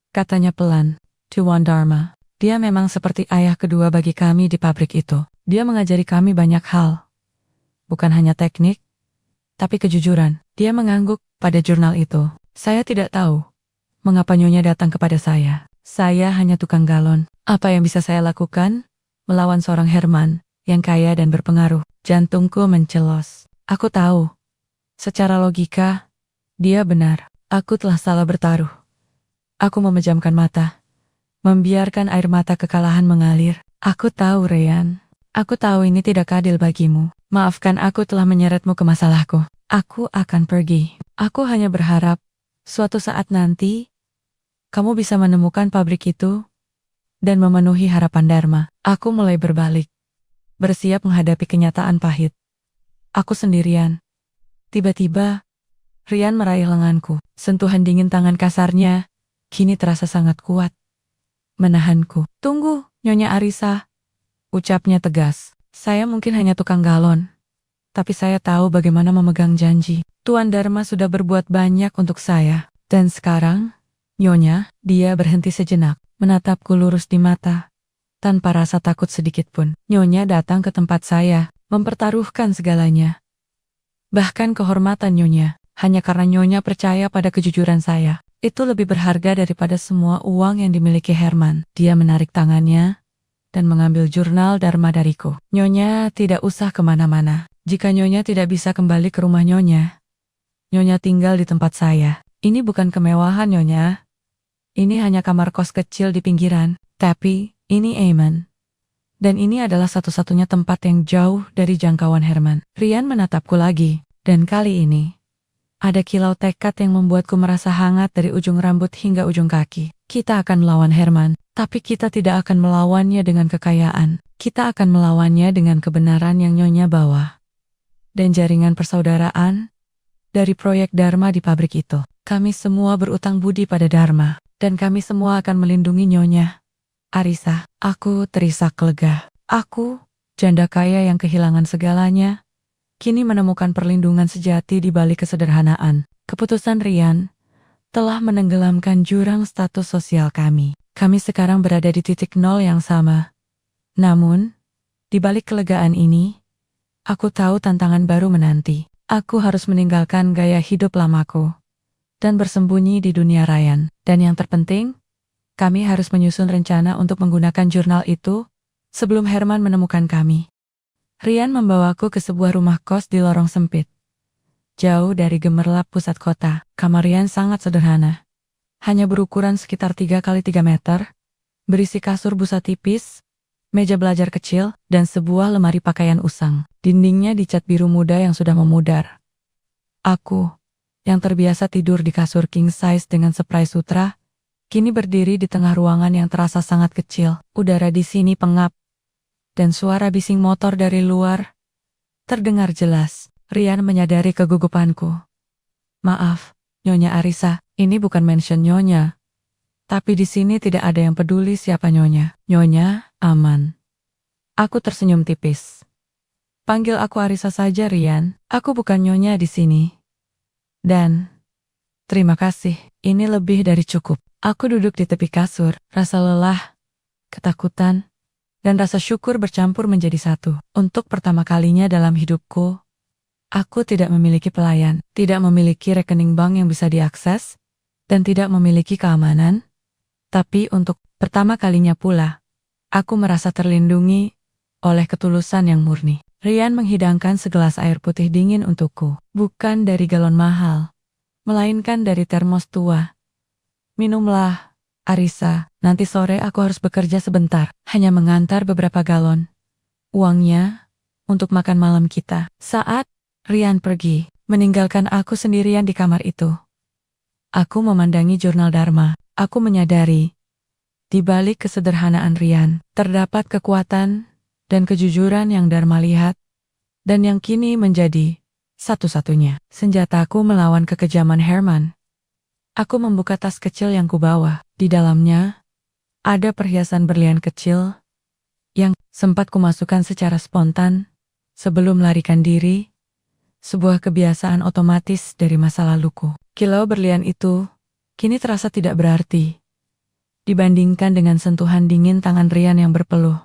katanya pelan, Tuan Dharma. Dia memang seperti ayah kedua bagi kami di pabrik itu. Dia mengajari kami banyak hal. Bukan hanya teknik, tapi kejujuran. Dia mengangguk pada jurnal itu. Saya tidak tahu mengapa Nyonya datang kepada saya. Saya hanya tukang galon. Apa yang bisa saya lakukan? Melawan seorang Herman yang kaya dan berpengaruh. Jantungku mencelos. Aku tahu. Secara logika, dia benar. Aku telah salah bertaruh. Aku memejamkan mata, membiarkan air mata kekalahan mengalir. Aku tahu, Ryan. Aku tahu ini tidak adil bagimu. Maafkan aku telah menyeretmu ke masalahku. Aku akan pergi. Aku hanya berharap, suatu saat nanti, kamu bisa menemukan pabrik itu dan memenuhi harapan Dharma. Aku mulai berbalik, bersiap menghadapi kenyataan pahit. Aku sendirian. Tiba-tiba, Ryan meraih lenganku. Sentuhan dingin tangan kasarnya kini terasa sangat kuat, menahanku. Tunggu, Nyonya Arisa, ucapnya tegas. Saya mungkin hanya tukang galon, tapi saya tahu bagaimana memegang janji. Tuan Dharma sudah berbuat banyak untuk saya. Dan sekarang, Nyonya, dia berhenti sejenak, menatapku lurus di mata, tanpa rasa takut sedikit pun. Nyonya datang ke tempat saya, mempertaruhkan segalanya. Bahkan kehormatan Nyonya, hanya karena Nyonya percaya pada kejujuran saya. Itu lebih berharga daripada semua uang yang dimiliki Herman. Dia menarik tangannya dan mengambil jurnal Dharma dariku. Nyonya tidak usah kemana-mana. Jika Nyonya tidak bisa kembali ke rumah Nyonya, Nyonya tinggal di tempat saya. Ini bukan kemewahan, Nyonya. Ini hanya kamar kos kecil di pinggiran. Tapi, ini aman. Dan ini adalah satu-satunya tempat yang jauh dari jangkauan Herman. Ryan menatapku lagi, dan kali ini, ada kilau tekad yang membuatku merasa hangat dari ujung rambut hingga ujung kaki. Kita akan melawan Herman, tapi kita tidak akan melawannya dengan kekayaan. Kita akan melawannya dengan kebenaran yang Nyonya bawa. Dan jaringan persaudaraan dari proyek Dharma di pabrik itu. Kami semua berutang budi pada Dharma, dan kami semua akan melindungi Nyonya Arisa. Aku terisak lega. Aku, janda kaya yang kehilangan segalanya, kini menemukan perlindungan sejati di balik kesederhanaan. Keputusan Ryan telah menenggelamkan jurang status sosial kami. Kami sekarang berada di titik nol yang sama. Namun, di balik kelegaan ini, aku tahu tantangan baru menanti. Aku harus meninggalkan gaya hidup lamaku dan bersembunyi di dunia Ryan. Dan yang terpenting, kami harus menyusun rencana untuk menggunakan jurnal itu sebelum Herman menemukan kami. Ryan membawaku ke sebuah rumah kos di lorong sempit, jauh dari gemerlap pusat kota. Kamar Ryan sangat sederhana, hanya berukuran sekitar 3 kali 3 meter, berisi kasur busa tipis, meja belajar kecil, dan sebuah lemari pakaian usang. Dindingnya dicat biru muda yang sudah memudar. Aku, yang terbiasa tidur di kasur king size dengan spray sutra, kini berdiri di tengah ruangan yang terasa sangat kecil. Udara di sini pengap, dan suara bising motor dari luar terdengar jelas. Ryan menyadari kegugupanku. Maaf, Nyonya Arisa, ini bukan mention Nyonya. Tapi di sini tidak ada yang peduli siapa Nyonya. Nyonya, aman. Aku tersenyum tipis. Panggil aku Arisa saja, Ryan. Aku bukan Nyonya di sini. Dan, terima kasih, ini lebih dari cukup. Aku duduk di tepi kasur, rasa lelah, ketakutan, dan rasa syukur bercampur menjadi satu. Untuk pertama kalinya dalam hidupku, aku tidak memiliki pelayan, tidak memiliki rekening bank yang bisa diakses, dan tidak memiliki keamanan. Tapi untuk pertama kalinya pula, aku merasa terlindungi oleh ketulusan yang murni. Ryan menghidangkan segelas air putih dingin untukku, bukan dari galon mahal, melainkan dari termos tua. Minumlah, Arisa, nanti sore aku harus bekerja sebentar, hanya mengantar beberapa galon. Uangnya untuk makan malam kita. Saat Ryan pergi, meninggalkan aku sendirian di kamar itu, aku memandangi jurnal Dharma. Aku menyadari, Di balik kesederhanaan Rian, terdapat kekuatan dan kejujuran yang Dharma lihat, dan yang kini menjadi satu-satunya senjataku melawan kekejaman Herman. Aku membuka tas kecil yang kubawa. Di dalamnya ada perhiasan berlian kecil yang sempat kumasukkan secara spontan sebelum melarikan diri, sebuah kebiasaan otomatis dari masa laluku. Kilau berlian itu kini terasa tidak berarti dibandingkan dengan sentuhan dingin tangan Rian yang berpeluh.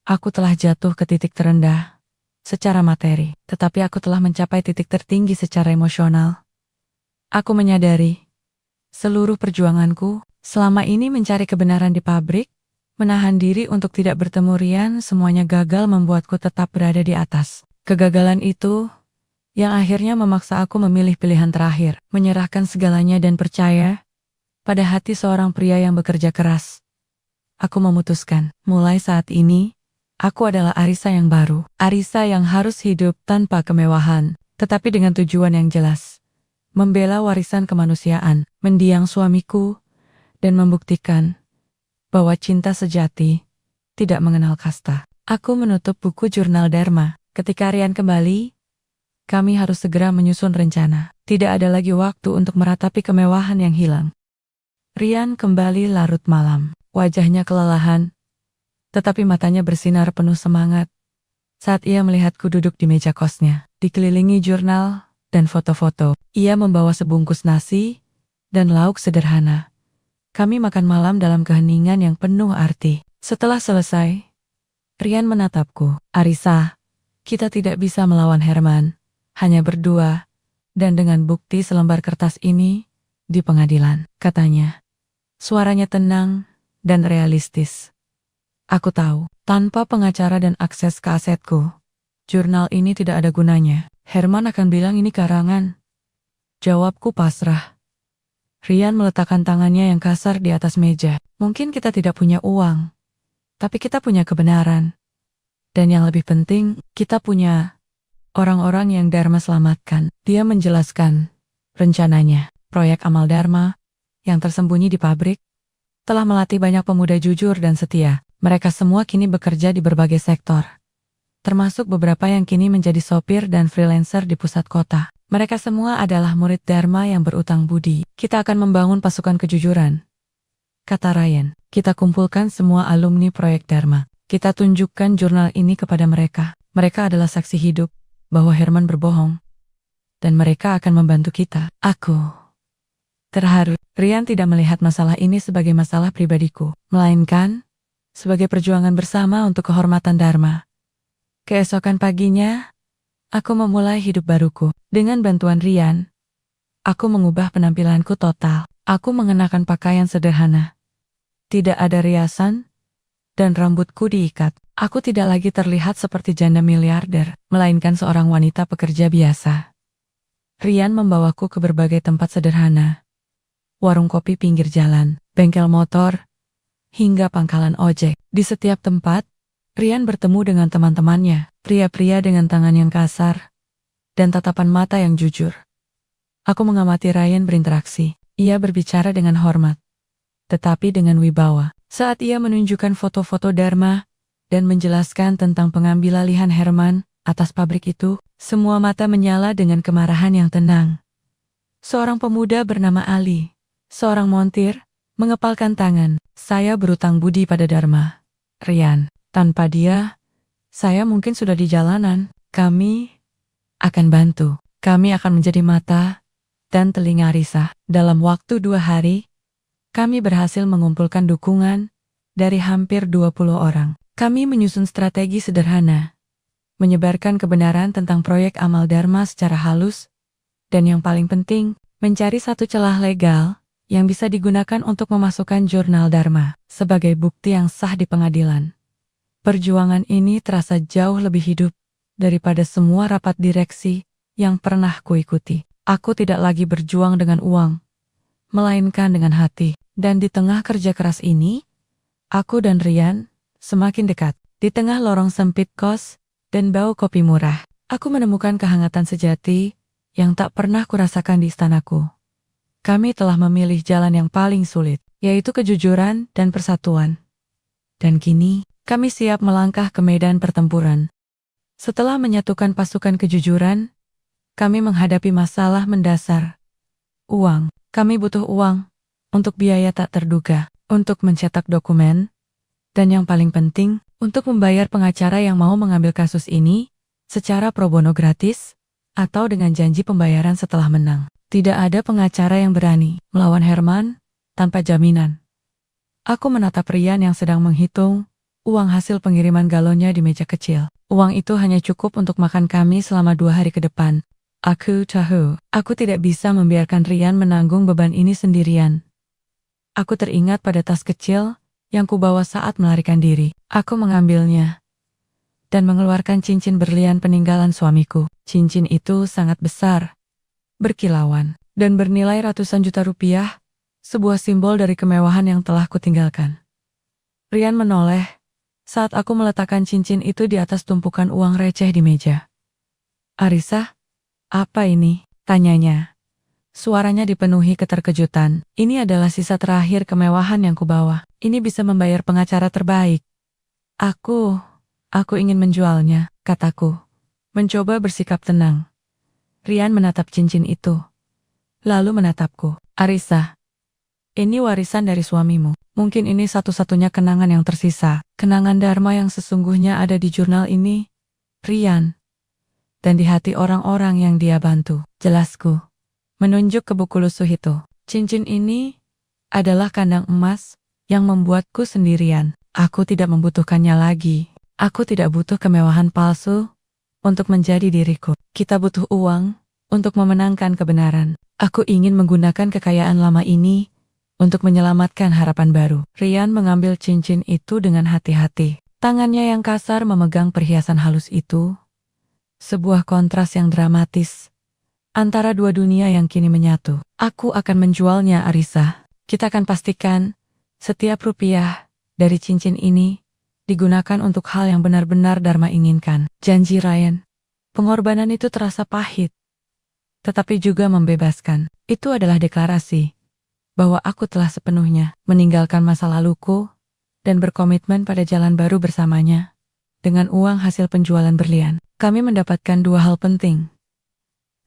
Aku telah jatuh ke titik terendah secara materi, tetapi aku telah mencapai titik tertinggi secara emosional. Aku menyadari seluruh perjuanganku selama ini mencari kebenaran di pabrik, menahan diri untuk tidak bertemu Rian, semuanya gagal membuatku tetap berada di atas. Kegagalan itu yang akhirnya memaksa aku memilih pilihan terakhir, menyerahkan segalanya dan percaya pada hati seorang pria yang bekerja keras. Aku memutuskan, mulai saat ini, aku adalah Arisa yang baru. Arisa yang harus hidup tanpa kemewahan, tetapi dengan tujuan yang jelas. Membela warisan kemanusiaan, mendiang suamiku, dan membuktikan bahwa cinta sejati tidak mengenal kasta. Aku menutup buku jurnal Dharma. Ketika Rian kembali, kami harus segera menyusun rencana. Tidak ada lagi waktu untuk meratapi kemewahan yang hilang. Rian kembali larut malam. Wajahnya kelelahan, tetapi matanya bersinar penuh semangat saat ia melihatku duduk di meja kosnya, dikelilingi jurnal dan foto-foto. Ia membawa sebungkus nasi dan lauk sederhana. Kami makan malam dalam keheningan yang penuh arti. Setelah selesai, Rian menatapku. Arisa, kita tidak bisa melawan Herman, hanya berdua, dan dengan bukti selembar kertas ini di pengadilan, katanya. Suaranya tenang dan realistis. Aku tahu, tanpa pengacara dan akses ke asetku, jurnal ini tidak ada gunanya. Herman akan bilang ini karangan. Jawabku pasrah. Rian meletakkan tangannya yang kasar di atas meja. Mungkin kita tidak punya uang, tapi kita punya kebenaran. Dan yang lebih penting, kita punya orang-orang yang Dharma selamatkan. Dia menjelaskan rencananya. Proyek Amal Dharma yang tersembunyi di pabrik telah melatih banyak pemuda jujur dan setia. Mereka semua kini bekerja di berbagai sektor, termasuk beberapa yang kini menjadi sopir dan freelancer di pusat kota. Mereka semua adalah murid Dharma yang berutang budi. Kita akan membangun pasukan kejujuran, kata Ryan. Kita kumpulkan semua alumni proyek Dharma. Kita tunjukkan jurnal ini kepada mereka. Mereka adalah saksi hidup bahwa Herman berbohong. Dan mereka akan membantu kita. Aku terharu. Rian tidak melihat masalah ini sebagai masalah pribadiku, melainkan sebagai perjuangan bersama untuk kehormatan Dharma. Keesokan paginya, aku memulai hidup baruku. Dengan bantuan Rian, aku mengubah penampilanku total. Aku mengenakan pakaian sederhana. Tidak ada riasan, dan rambutku diikat. Aku tidak lagi terlihat seperti janda miliarder, melainkan seorang wanita pekerja biasa. Rian membawaku ke berbagai tempat sederhana. Warung kopi pinggir jalan, bengkel motor, hingga pangkalan ojek. Di setiap tempat, Rian bertemu dengan teman-temannya, pria-pria dengan tangan yang kasar, dan tatapan mata yang jujur. Aku mengamati Ryan berinteraksi. Ia berbicara dengan hormat, tetapi dengan wibawa. Saat ia menunjukkan foto-foto Dharma dan menjelaskan tentang pengambil alihan Herman atas pabrik itu, semua mata menyala dengan kemarahan yang tenang. Seorang pemuda bernama Ali, seorang montir, mengepalkan tangan. Saya berutang budi pada Dharma, Rian. Tanpa dia, saya mungkin sudah di jalanan. Kami akan bantu. Kami akan menjadi mata dan telinga Arisa. Dalam waktu 2 hari, kami berhasil mengumpulkan dukungan dari hampir 20 orang. Kami menyusun strategi sederhana, menyebarkan kebenaran tentang proyek Amal Dharma secara halus, dan yang paling penting, mencari satu celah legal yang bisa digunakan untuk memasukkan jurnal Dharma sebagai bukti yang sah di pengadilan. Perjuangan ini terasa jauh lebih hidup daripada semua rapat direksi yang pernah kuikuti. Aku tidak lagi berjuang dengan uang, melainkan dengan hati. Dan di tengah kerja keras ini, aku dan Rian semakin dekat. Di tengah lorong sempit kos dan bau kopi murah, aku menemukan kehangatan sejati yang tak pernah kurasakan di istanaku. Kami telah memilih jalan yang paling sulit, yaitu kejujuran dan persatuan. Dan kini, kami siap melangkah ke medan pertempuran. Setelah menyatukan pasukan kejujuran, kami menghadapi masalah mendasar. Uang. Kami butuh uang untuk biaya tak terduga, untuk mencetak dokumen, dan yang paling penting, untuk membayar pengacara yang mau mengambil kasus ini secara pro bono gratis atau dengan janji pembayaran setelah menang. Tidak ada pengacara yang berani melawan Herman tanpa jaminan. Aku menatap Rian yang sedang menghitung uang hasil pengiriman galonnya di meja kecil. Uang itu hanya cukup untuk makan kami selama 2 hari ke depan. Aku tahu, aku tidak bisa membiarkan Rian menanggung beban ini sendirian. Aku teringat pada tas kecil yang kubawa saat melarikan diri. Aku mengambilnya dan mengeluarkan cincin berlian peninggalan suamiku. Cincin itu sangat besar, berkilauan, dan bernilai ratusan juta rupiah, sebuah simbol dari kemewahan yang telah kutinggalkan. Rian menoleh saat aku meletakkan cincin itu di atas tumpukan uang receh di meja. "Arisa, apa ini?" tanyanya. Suaranya dipenuhi keterkejutan. "Ini adalah sisa terakhir kemewahan yang kubawa. Ini bisa membayar pengacara terbaik." Aku ingin menjualnya," kataku. Mencoba bersikap tenang. Rian menatap cincin itu, lalu menatapku. "Arisa, ini warisan dari suamimu. Mungkin ini satu-satunya kenangan yang tersisa. Kenangan Dharma yang sesungguhnya ada di jurnal ini, Rian. Dan di hati orang-orang yang dia bantu." Jelasku. Menunjuk ke buku lusuh itu. "Cincin ini adalah kandang emas yang membuatku sendirian. Aku tidak membutuhkannya lagi. Aku tidak butuh kemewahan palsu untuk menjadi diriku. Kita butuh uang untuk memenangkan kebenaran. Aku ingin menggunakan kekayaan lama ini untuk menyelamatkan harapan baru." Rian mengambil cincin itu dengan hati-hati. Tangannya yang kasar memegang perhiasan halus itu. Sebuah kontras yang dramatis antara dua dunia yang kini menyatu. "Aku akan menjualnya, Arisa. Kita akan pastikan setiap rupiah dari cincin ini digunakan untuk hal yang benar-benar Dharma inginkan." Janji Ryan. Pengorbanan itu terasa pahit, tetapi juga membebaskan. Itu adalah deklarasi bahwa aku telah sepenuhnya meninggalkan masa laluku dan berkomitmen pada jalan baru bersamanya. Dengan uang hasil penjualan berlian, kami mendapatkan 2 hal penting.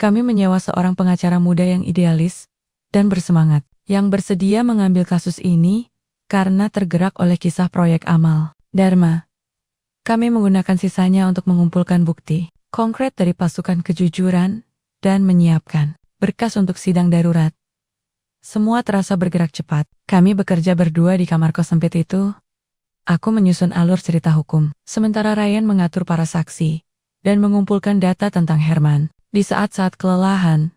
Kami menyewa seorang pengacara muda yang idealis dan bersemangat, yang bersedia mengambil kasus ini karena tergerak oleh kisah proyek amal Dharma. Kami menggunakan sisanya untuk mengumpulkan bukti konkret dari pasukan kejujuran dan menyiapkan berkas untuk sidang darurat. Semua terasa bergerak cepat. Kami bekerja berdua di kamar kos sempit itu. Aku menyusun alur cerita hukum, sementara Ryan mengatur para saksi dan mengumpulkan data tentang Herman. Di saat-saat kelelahan,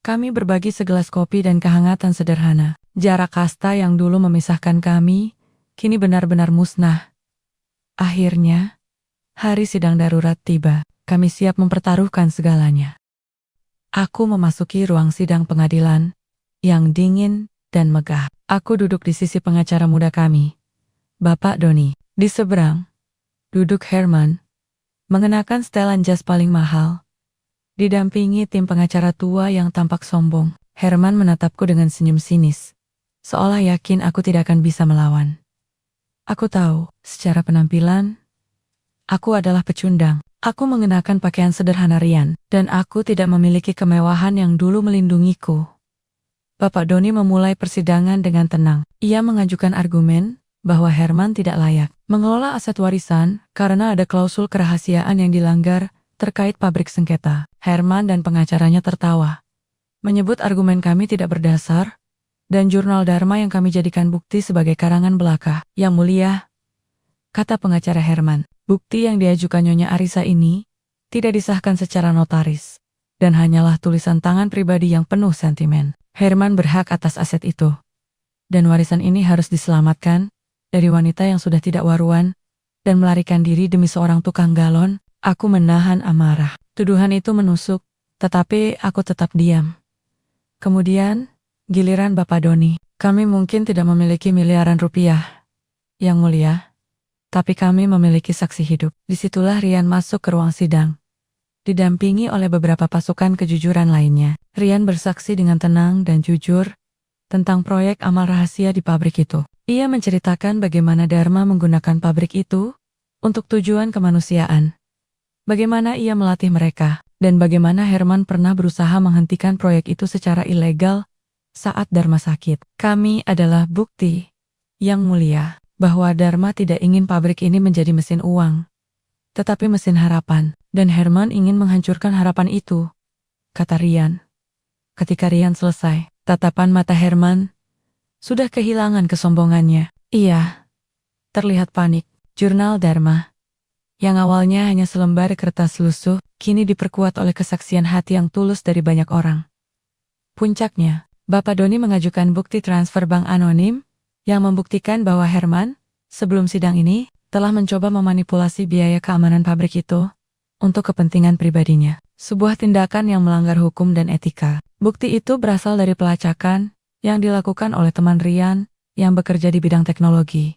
kami berbagi segelas kopi dan kehangatan sederhana. Jarak kasta yang dulu memisahkan kami, kini benar-benar musnah. Akhirnya, hari sidang darurat tiba. Kami siap mempertaruhkan segalanya. Aku memasuki ruang sidang pengadilan yang dingin dan megah. Aku duduk di sisi pengacara muda kami, Bapak Doni. Di seberang, duduk Herman, mengenakan setelan jas paling mahal, didampingi tim pengacara tua yang tampak sombong. Herman menatapku dengan senyum sinis, seolah yakin aku tidak akan bisa melawan. Aku tahu, secara penampilan, aku adalah pecundang. Aku mengenakan pakaian sederhana Rian, dan aku tidak memiliki kemewahan yang dulu melindungiku. Bapak Doni memulai persidangan dengan tenang. Ia mengajukan argumen bahwa Herman tidak layak mengelola aset warisan karena ada klausul kerahasiaan yang dilanggar terkait pabrik sengketa. Herman dan pengacaranya tertawa, menyebut argumen kami tidak berdasar, dan jurnal Dharma yang kami jadikan bukti sebagai karangan belaka. "Yang mulia," kata pengacara Herman, "bukti yang diajukan Nyonya Arisa ini tidak disahkan secara notaris, dan hanyalah tulisan tangan pribadi yang penuh sentimen. Herman berhak atas aset itu, dan warisan ini harus diselamatkan dari wanita yang sudah tidak waruan dan melarikan diri demi seorang tukang galon." Aku menahan amarah. Tuduhan itu menusuk, tetapi aku tetap diam. Kemudian, giliran Bapak Doni. "Kami mungkin tidak memiliki miliaran rupiah, Yang mulia, tapi kami memiliki saksi hidup." Disitulah Rian masuk ke ruang sidang, didampingi oleh beberapa pasukan kejujuran lainnya. Rian bersaksi dengan tenang dan jujur, tentang proyek amal rahasia di pabrik itu. Ia menceritakan bagaimana Dharma menggunakan pabrik itu untuk tujuan kemanusiaan. Bagaimana ia melatih mereka, dan bagaimana Herman pernah berusaha menghentikan proyek itu secara ilegal saat Dharma sakit. Kami adalah bukti yang mulia bahwa Dharma tidak ingin pabrik ini menjadi mesin uang, tetapi mesin harapan, dan Herman ingin menghancurkan harapan itu, kata Rian. Ketika Rian selesai, tatapan mata Herman sudah kehilangan kesombongannya. Ia terlihat panik. Jurnal Dharma, yang awalnya hanya selembar kertas lusuh, kini diperkuat oleh kesaksian hati yang tulus dari banyak orang. Puncaknya, Bapak Doni mengajukan bukti transfer bank anonim yang membuktikan bahwa Herman, sebelum sidang ini, telah mencoba memanipulasi biaya keamanan pabrik itu untuk kepentingan pribadinya. Sebuah tindakan yang melanggar hukum dan etika. Bukti itu berasal dari pelacakan yang dilakukan oleh teman Rian yang bekerja di bidang teknologi.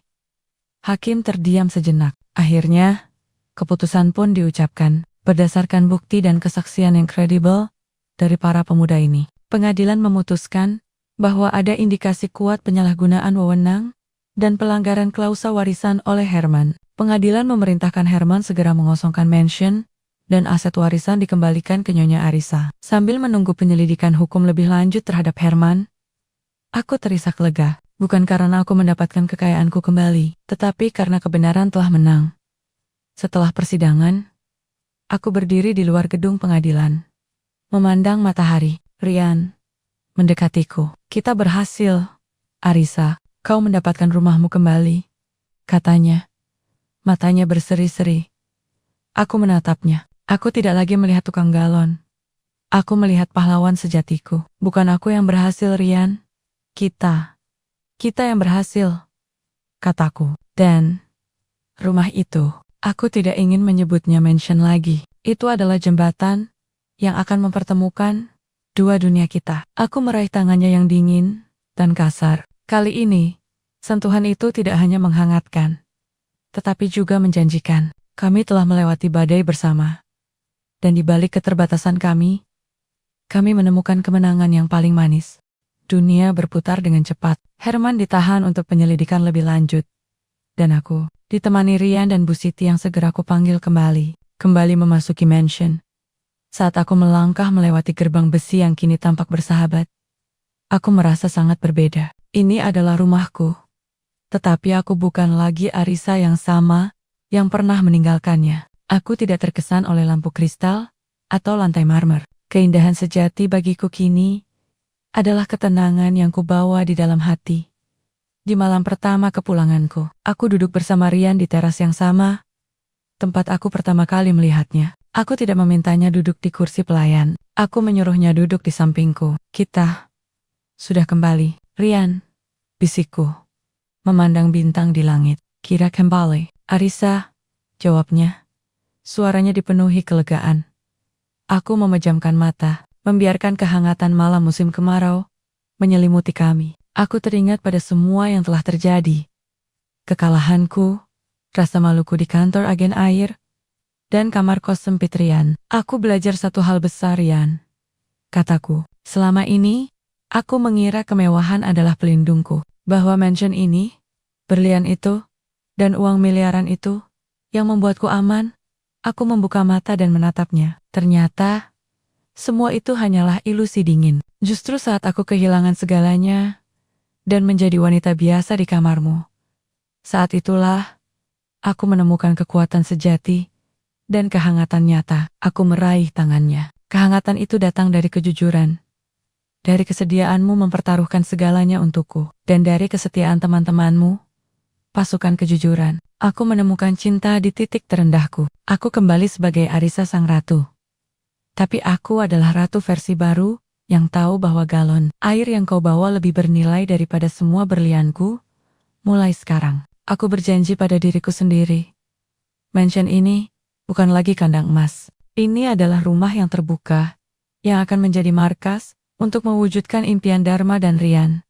Hakim terdiam sejenak. Akhirnya, keputusan pun diucapkan berdasarkan bukti dan kesaksian yang kredibel dari para pemuda ini. Pengadilan memutuskan bahwa ada indikasi kuat penyalahgunaan wewenang dan pelanggaran klausa warisan oleh Herman. Pengadilan memerintahkan Herman segera mengosongkan mansion dan aset warisan dikembalikan ke Nyonya Arisa. Sambil menunggu penyelidikan hukum lebih lanjut terhadap Herman, aku terisak lega, bukan karena aku mendapatkan kekayaanku kembali, tetapi karena kebenaran telah menang. Setelah persidangan, aku berdiri di luar gedung pengadilan, memandang matahari. Rian mendekatiku. Kita berhasil, Arisa, kau mendapatkan rumahmu kembali, katanya. Matanya berseri-seri. Aku menatapnya. Aku tidak lagi melihat tukang galon. Aku melihat pahlawan sejatiku. Bukan aku yang berhasil, Rian. Kita yang berhasil, kataku. Dan rumah itu, aku tidak ingin menyebutnya mansion lagi. Itu adalah jembatan yang akan mempertemukan dua dunia kita. Aku meraih tangannya yang dingin dan kasar. Kali ini, sentuhan itu tidak hanya menghangatkan, tetapi juga menjanjikan. Kami telah melewati badai bersama. Dan di balik keterbatasan kami menemukan kemenangan yang paling manis. Dunia berputar dengan cepat. Herman ditahan untuk penyelidikan lebih lanjut. Dan aku ditemani Rian dan Bu Siti yang segera aku panggil kembali memasuki mansion. Saat aku melangkah melewati gerbang besi yang kini tampak bersahabat, aku merasa sangat berbeda. Ini adalah rumahku. Tetapi aku bukan lagi Arisa yang sama yang pernah meninggalkannya. Aku tidak terkesan oleh lampu kristal atau lantai marmer. Keindahan sejati bagiku kini adalah ketenangan yang kubawa di dalam hati. Di malam pertama kepulanganku, aku duduk bersama Rian di teras yang sama, tempat aku pertama kali melihatnya. Aku tidak memintanya duduk di kursi pelayan. Aku menyuruhnya duduk di sampingku. Kita sudah kembali, Rian, bisikku, memandang bintang di langit. Kira kembali, Arisa, jawabnya. Suaranya dipenuhi kelegaan. Aku memejamkan mata, membiarkan kehangatan malam musim kemarau menyelimuti kami. Aku teringat pada semua yang telah terjadi. Kekalahanku, rasa maluku di kantor agen air, dan kamar kos sempit Rian. Aku belajar satu hal besar, Rian, kataku. Selama ini, aku mengira kemewahan adalah pelindungku, bahwa mansion ini, berlian itu, dan uang miliaran itu, yang membuatku aman. Aku membuka mata dan menatapnya. Ternyata, semua itu hanyalah ilusi dingin. Justru saat aku kehilangan segalanya dan menjadi wanita biasa di kamarmu, saat itulah aku menemukan kekuatan sejati dan kehangatan nyata. Aku meraih tangannya. Kehangatan itu datang dari kejujuran, dari kesediaanmu mempertaruhkan segalanya untukku, dan dari kesetiaan teman-temanmu, pasukan kejujuran. Aku menemukan cinta di titik terendahku. Aku kembali sebagai Arisa sang ratu. Tapi aku adalah ratu versi baru, yang tahu bahwa galon air yang kau bawa lebih bernilai daripada semua berlianku. Mulai sekarang, aku berjanji pada diriku sendiri. Mansion ini bukan lagi kandang emas. Ini adalah rumah yang terbuka, yang akan menjadi markas untuk mewujudkan impian Dharma dan Rian.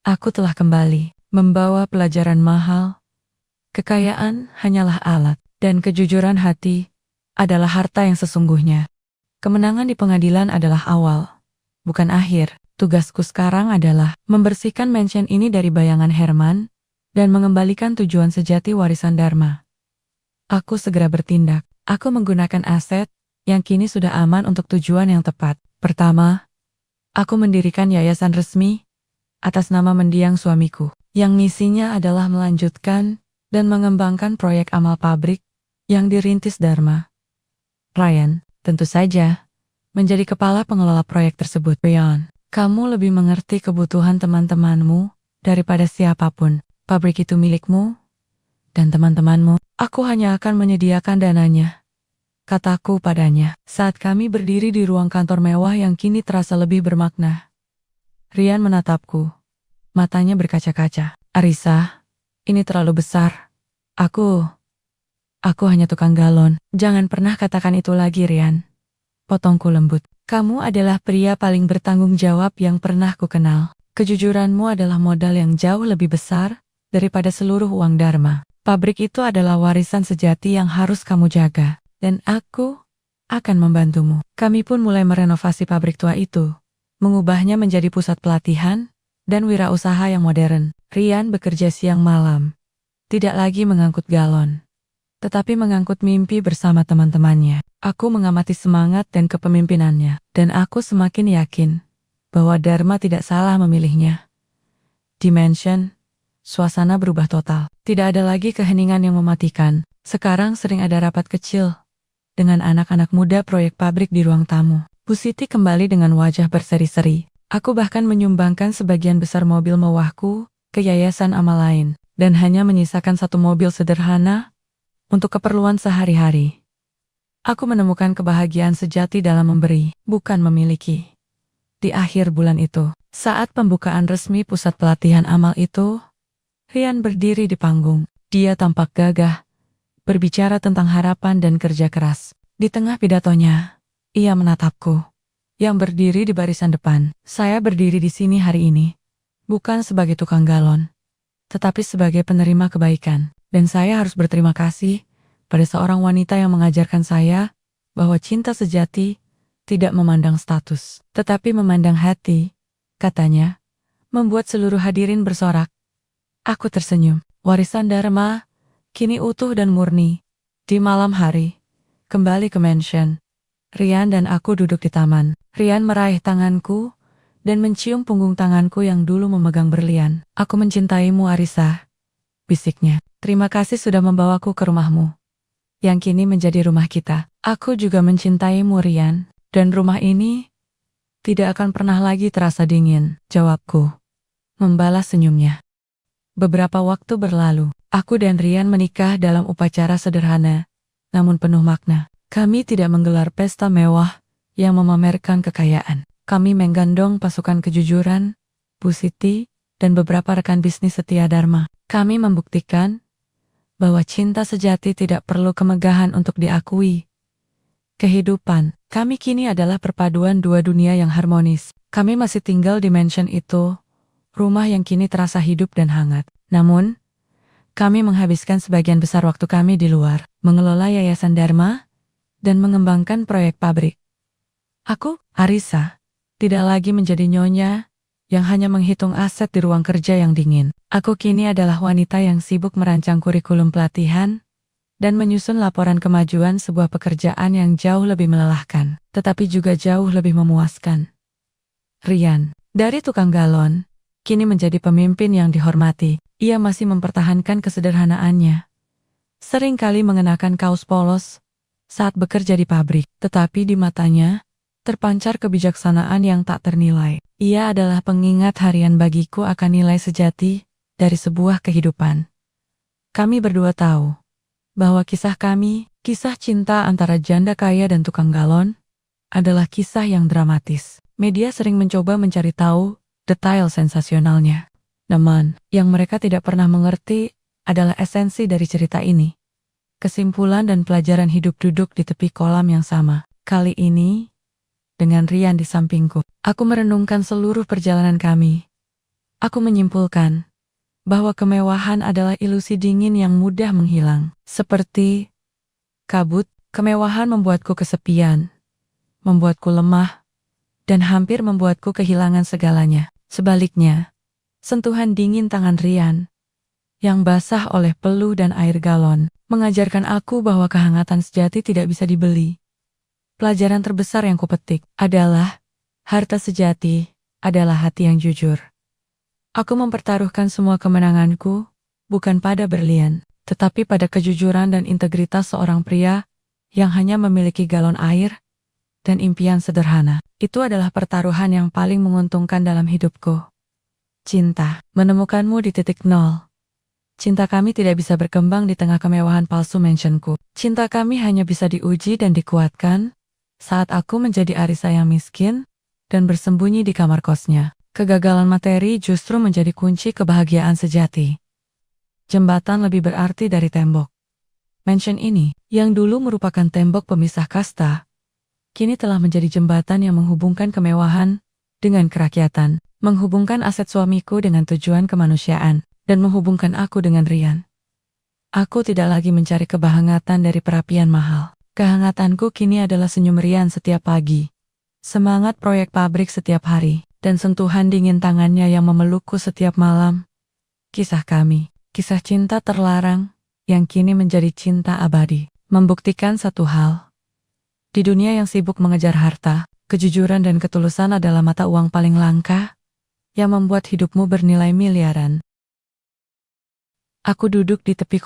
Aku telah kembali, membawa pelajaran mahal. Kekayaan hanyalah alat, dan kejujuran hati adalah harta yang sesungguhnya. Kemenangan di pengadilan adalah awal, bukan akhir. Tugasku sekarang adalah membersihkan mansion ini dari bayangan Herman dan mengembalikan tujuan sejati warisan Dharma. Aku segera bertindak. Aku menggunakan aset yang kini sudah aman untuk tujuan yang tepat. Pertama, aku mendirikan yayasan resmi atas nama mendiang suamiku, yang misinya adalah melanjutkan dan mengembangkan proyek amal pabrik yang dirintis Dharma. Ryan, tentu saja, menjadi kepala pengelola proyek tersebut. Ryan, kamu lebih mengerti kebutuhan teman-temanmu daripada siapapun. Pabrik itu milikmu dan teman-temanmu. Aku hanya akan menyediakan dananya, kataku padanya, saat kami berdiri di ruang kantor mewah yang kini terasa lebih bermakna. Ryan menatapku. Matanya berkaca-kaca. Arisa, ini terlalu besar. Aku hanya tukang galon. Jangan pernah katakan itu lagi, Ryan. Potongku lembut. Kamu adalah pria paling bertanggung jawab yang pernah kukenal. Kejujuranmu adalah modal yang jauh lebih besar daripada seluruh uang Dharma. Pabrik itu adalah warisan sejati yang harus kamu jaga. Dan aku akan membantumu. Kami pun mulai merenovasi pabrik tua itu, mengubahnya menjadi pusat pelatihan dan wirausaha yang modern. Ryan bekerja siang malam, tidak lagi mengangkut galon, tetapi mengangkut mimpi bersama teman-temannya. Aku mengamati semangat dan kepemimpinannya, dan aku semakin yakin bahwa Dharma tidak salah memilihnya. Dimension, suasana berubah total. Tidak ada lagi keheningan yang mematikan. Sekarang sering ada rapat kecil dengan anak-anak muda proyek pabrik di ruang tamu. Bu Siti kembali dengan wajah berseri-seri. Aku bahkan menyumbangkan sebagian besar mobil mewahku ke yayasan amal lain, dan hanya menyisakan satu mobil sederhana untuk keperluan sehari-hari. Aku menemukan kebahagiaan sejati dalam memberi, bukan memiliki. Di akhir bulan itu, saat pembukaan resmi pusat pelatihan amal itu, Ryan berdiri di panggung. Dia tampak gagah, berbicara tentang harapan dan kerja keras. Di tengah pidatonya, ia menatapku, yang berdiri di barisan depan. Saya berdiri di sini hari ini, bukan sebagai tukang galon, tetapi sebagai penerima kebaikan. Dan saya harus berterima kasih pada seorang wanita yang mengajarkan saya bahwa cinta sejati tidak memandang status, tetapi memandang hati, katanya, membuat seluruh hadirin bersorak. Aku tersenyum. Warisan Dharma kini utuh dan murni. Di malam hari, kembali ke mansion. Ryan dan aku duduk di taman. Ryan meraih tanganku dan mencium punggung tanganku yang dulu memegang berlian. Aku mencintaimu, Arisa, bisiknya. Terima kasih sudah membawaku ke rumahmu, yang kini menjadi rumah kita. Aku juga mencintaimu, Ryan, dan rumah ini tidak akan pernah lagi terasa dingin, jawabku, membalas senyumnya. Beberapa waktu berlalu, aku dan Ryan menikah dalam upacara sederhana, namun penuh makna. Kami tidak menggelar pesta mewah yang memamerkan kekayaan. Kami menggandong pasukan kejujuran, Bu Siti, dan beberapa rekan bisnis setia Dharma. Kami membuktikan bahwa cinta sejati tidak perlu kemegahan untuk diakui. Kehidupan kami kini adalah perpaduan dua dunia yang harmonis. Kami masih tinggal di mansion itu, rumah yang kini terasa hidup dan hangat. Namun, kami menghabiskan sebagian besar waktu kami di luar, mengelola yayasan Dharma, dan mengembangkan proyek pabrik. Aku, Arisa, tidak lagi menjadi nyonya yang hanya menghitung aset di ruang kerja yang dingin. Aku kini adalah wanita yang sibuk merancang kurikulum pelatihan dan menyusun laporan kemajuan sebuah pekerjaan yang jauh lebih melelahkan, tetapi juga jauh lebih memuaskan. Ryan, dari tukang galon, kini menjadi pemimpin yang dihormati. Ia masih mempertahankan kesederhanaannya. Seringkali mengenakan kaos polos saat bekerja di pabrik, tetapi di matanya terpancar kebijaksanaan yang tak ternilai. Ia adalah pengingat harian bagiku akan nilai sejati dari sebuah kehidupan. Kami berdua tahu bahwa kisah kami, kisah cinta antara janda kaya dan tukang galon, adalah kisah yang dramatis. Media sering mencoba mencari tahu detail sensasionalnya. Namun, yang mereka tidak pernah mengerti adalah esensi dari cerita ini. Kesimpulan dan pelajaran hidup duduk di tepi kolam yang sama. Kali ini, dengan Ryan di sampingku, aku merenungkan seluruh perjalanan kami. Aku menyimpulkan bahwa kemewahan adalah ilusi dingin yang mudah menghilang. Seperti kabut, kemewahan membuatku kesepian, membuatku lemah, dan hampir membuatku kehilangan segalanya. Sebaliknya, sentuhan dingin tangan Rian yang basah oleh peluh dan air galon mengajarkan aku bahwa kehangatan sejati tidak bisa dibeli. Pelajaran terbesar yang kupetik adalah harta sejati adalah hati yang jujur. Aku mempertaruhkan semua kemenanganku bukan pada berlian, tetapi pada kejujuran dan integritas seorang pria yang hanya memiliki galon air dan impian sederhana. Itu adalah pertaruhan yang paling menguntungkan dalam hidupku. Cinta, menemukanmu di titik nol. Cinta kami tidak bisa berkembang di tengah kemewahan palsu mansionku. Cinta kami hanya bisa diuji dan dikuatkan saat aku menjadi Arisa yang miskin dan bersembunyi di kamar kosnya. Kegagalan materi justru menjadi kunci kebahagiaan sejati. Jembatan lebih berarti dari tembok. Mansion ini, yang dulu merupakan tembok pemisah kasta, kini telah menjadi jembatan yang menghubungkan kemewahan dengan kerakyatan, menghubungkan aset suamiku dengan tujuan kemanusiaan, dan menghubungkan aku dengan Rian. Aku tidak lagi mencari kehangatan dari perapian mahal. Kehangatanku kini adalah senyum Rian setiap pagi, semangat proyek pabrik setiap hari, dan sentuhan dingin tangannya yang memelukku setiap malam. Kisah kami, kisah cinta terlarang, yang kini menjadi cinta abadi, membuktikan satu hal. Di dunia yang sibuk mengejar harta, kejujuran dan ketulusan adalah mata uang paling langka, yang membuat hidupmu bernilai miliaran. Aku duduk di tepi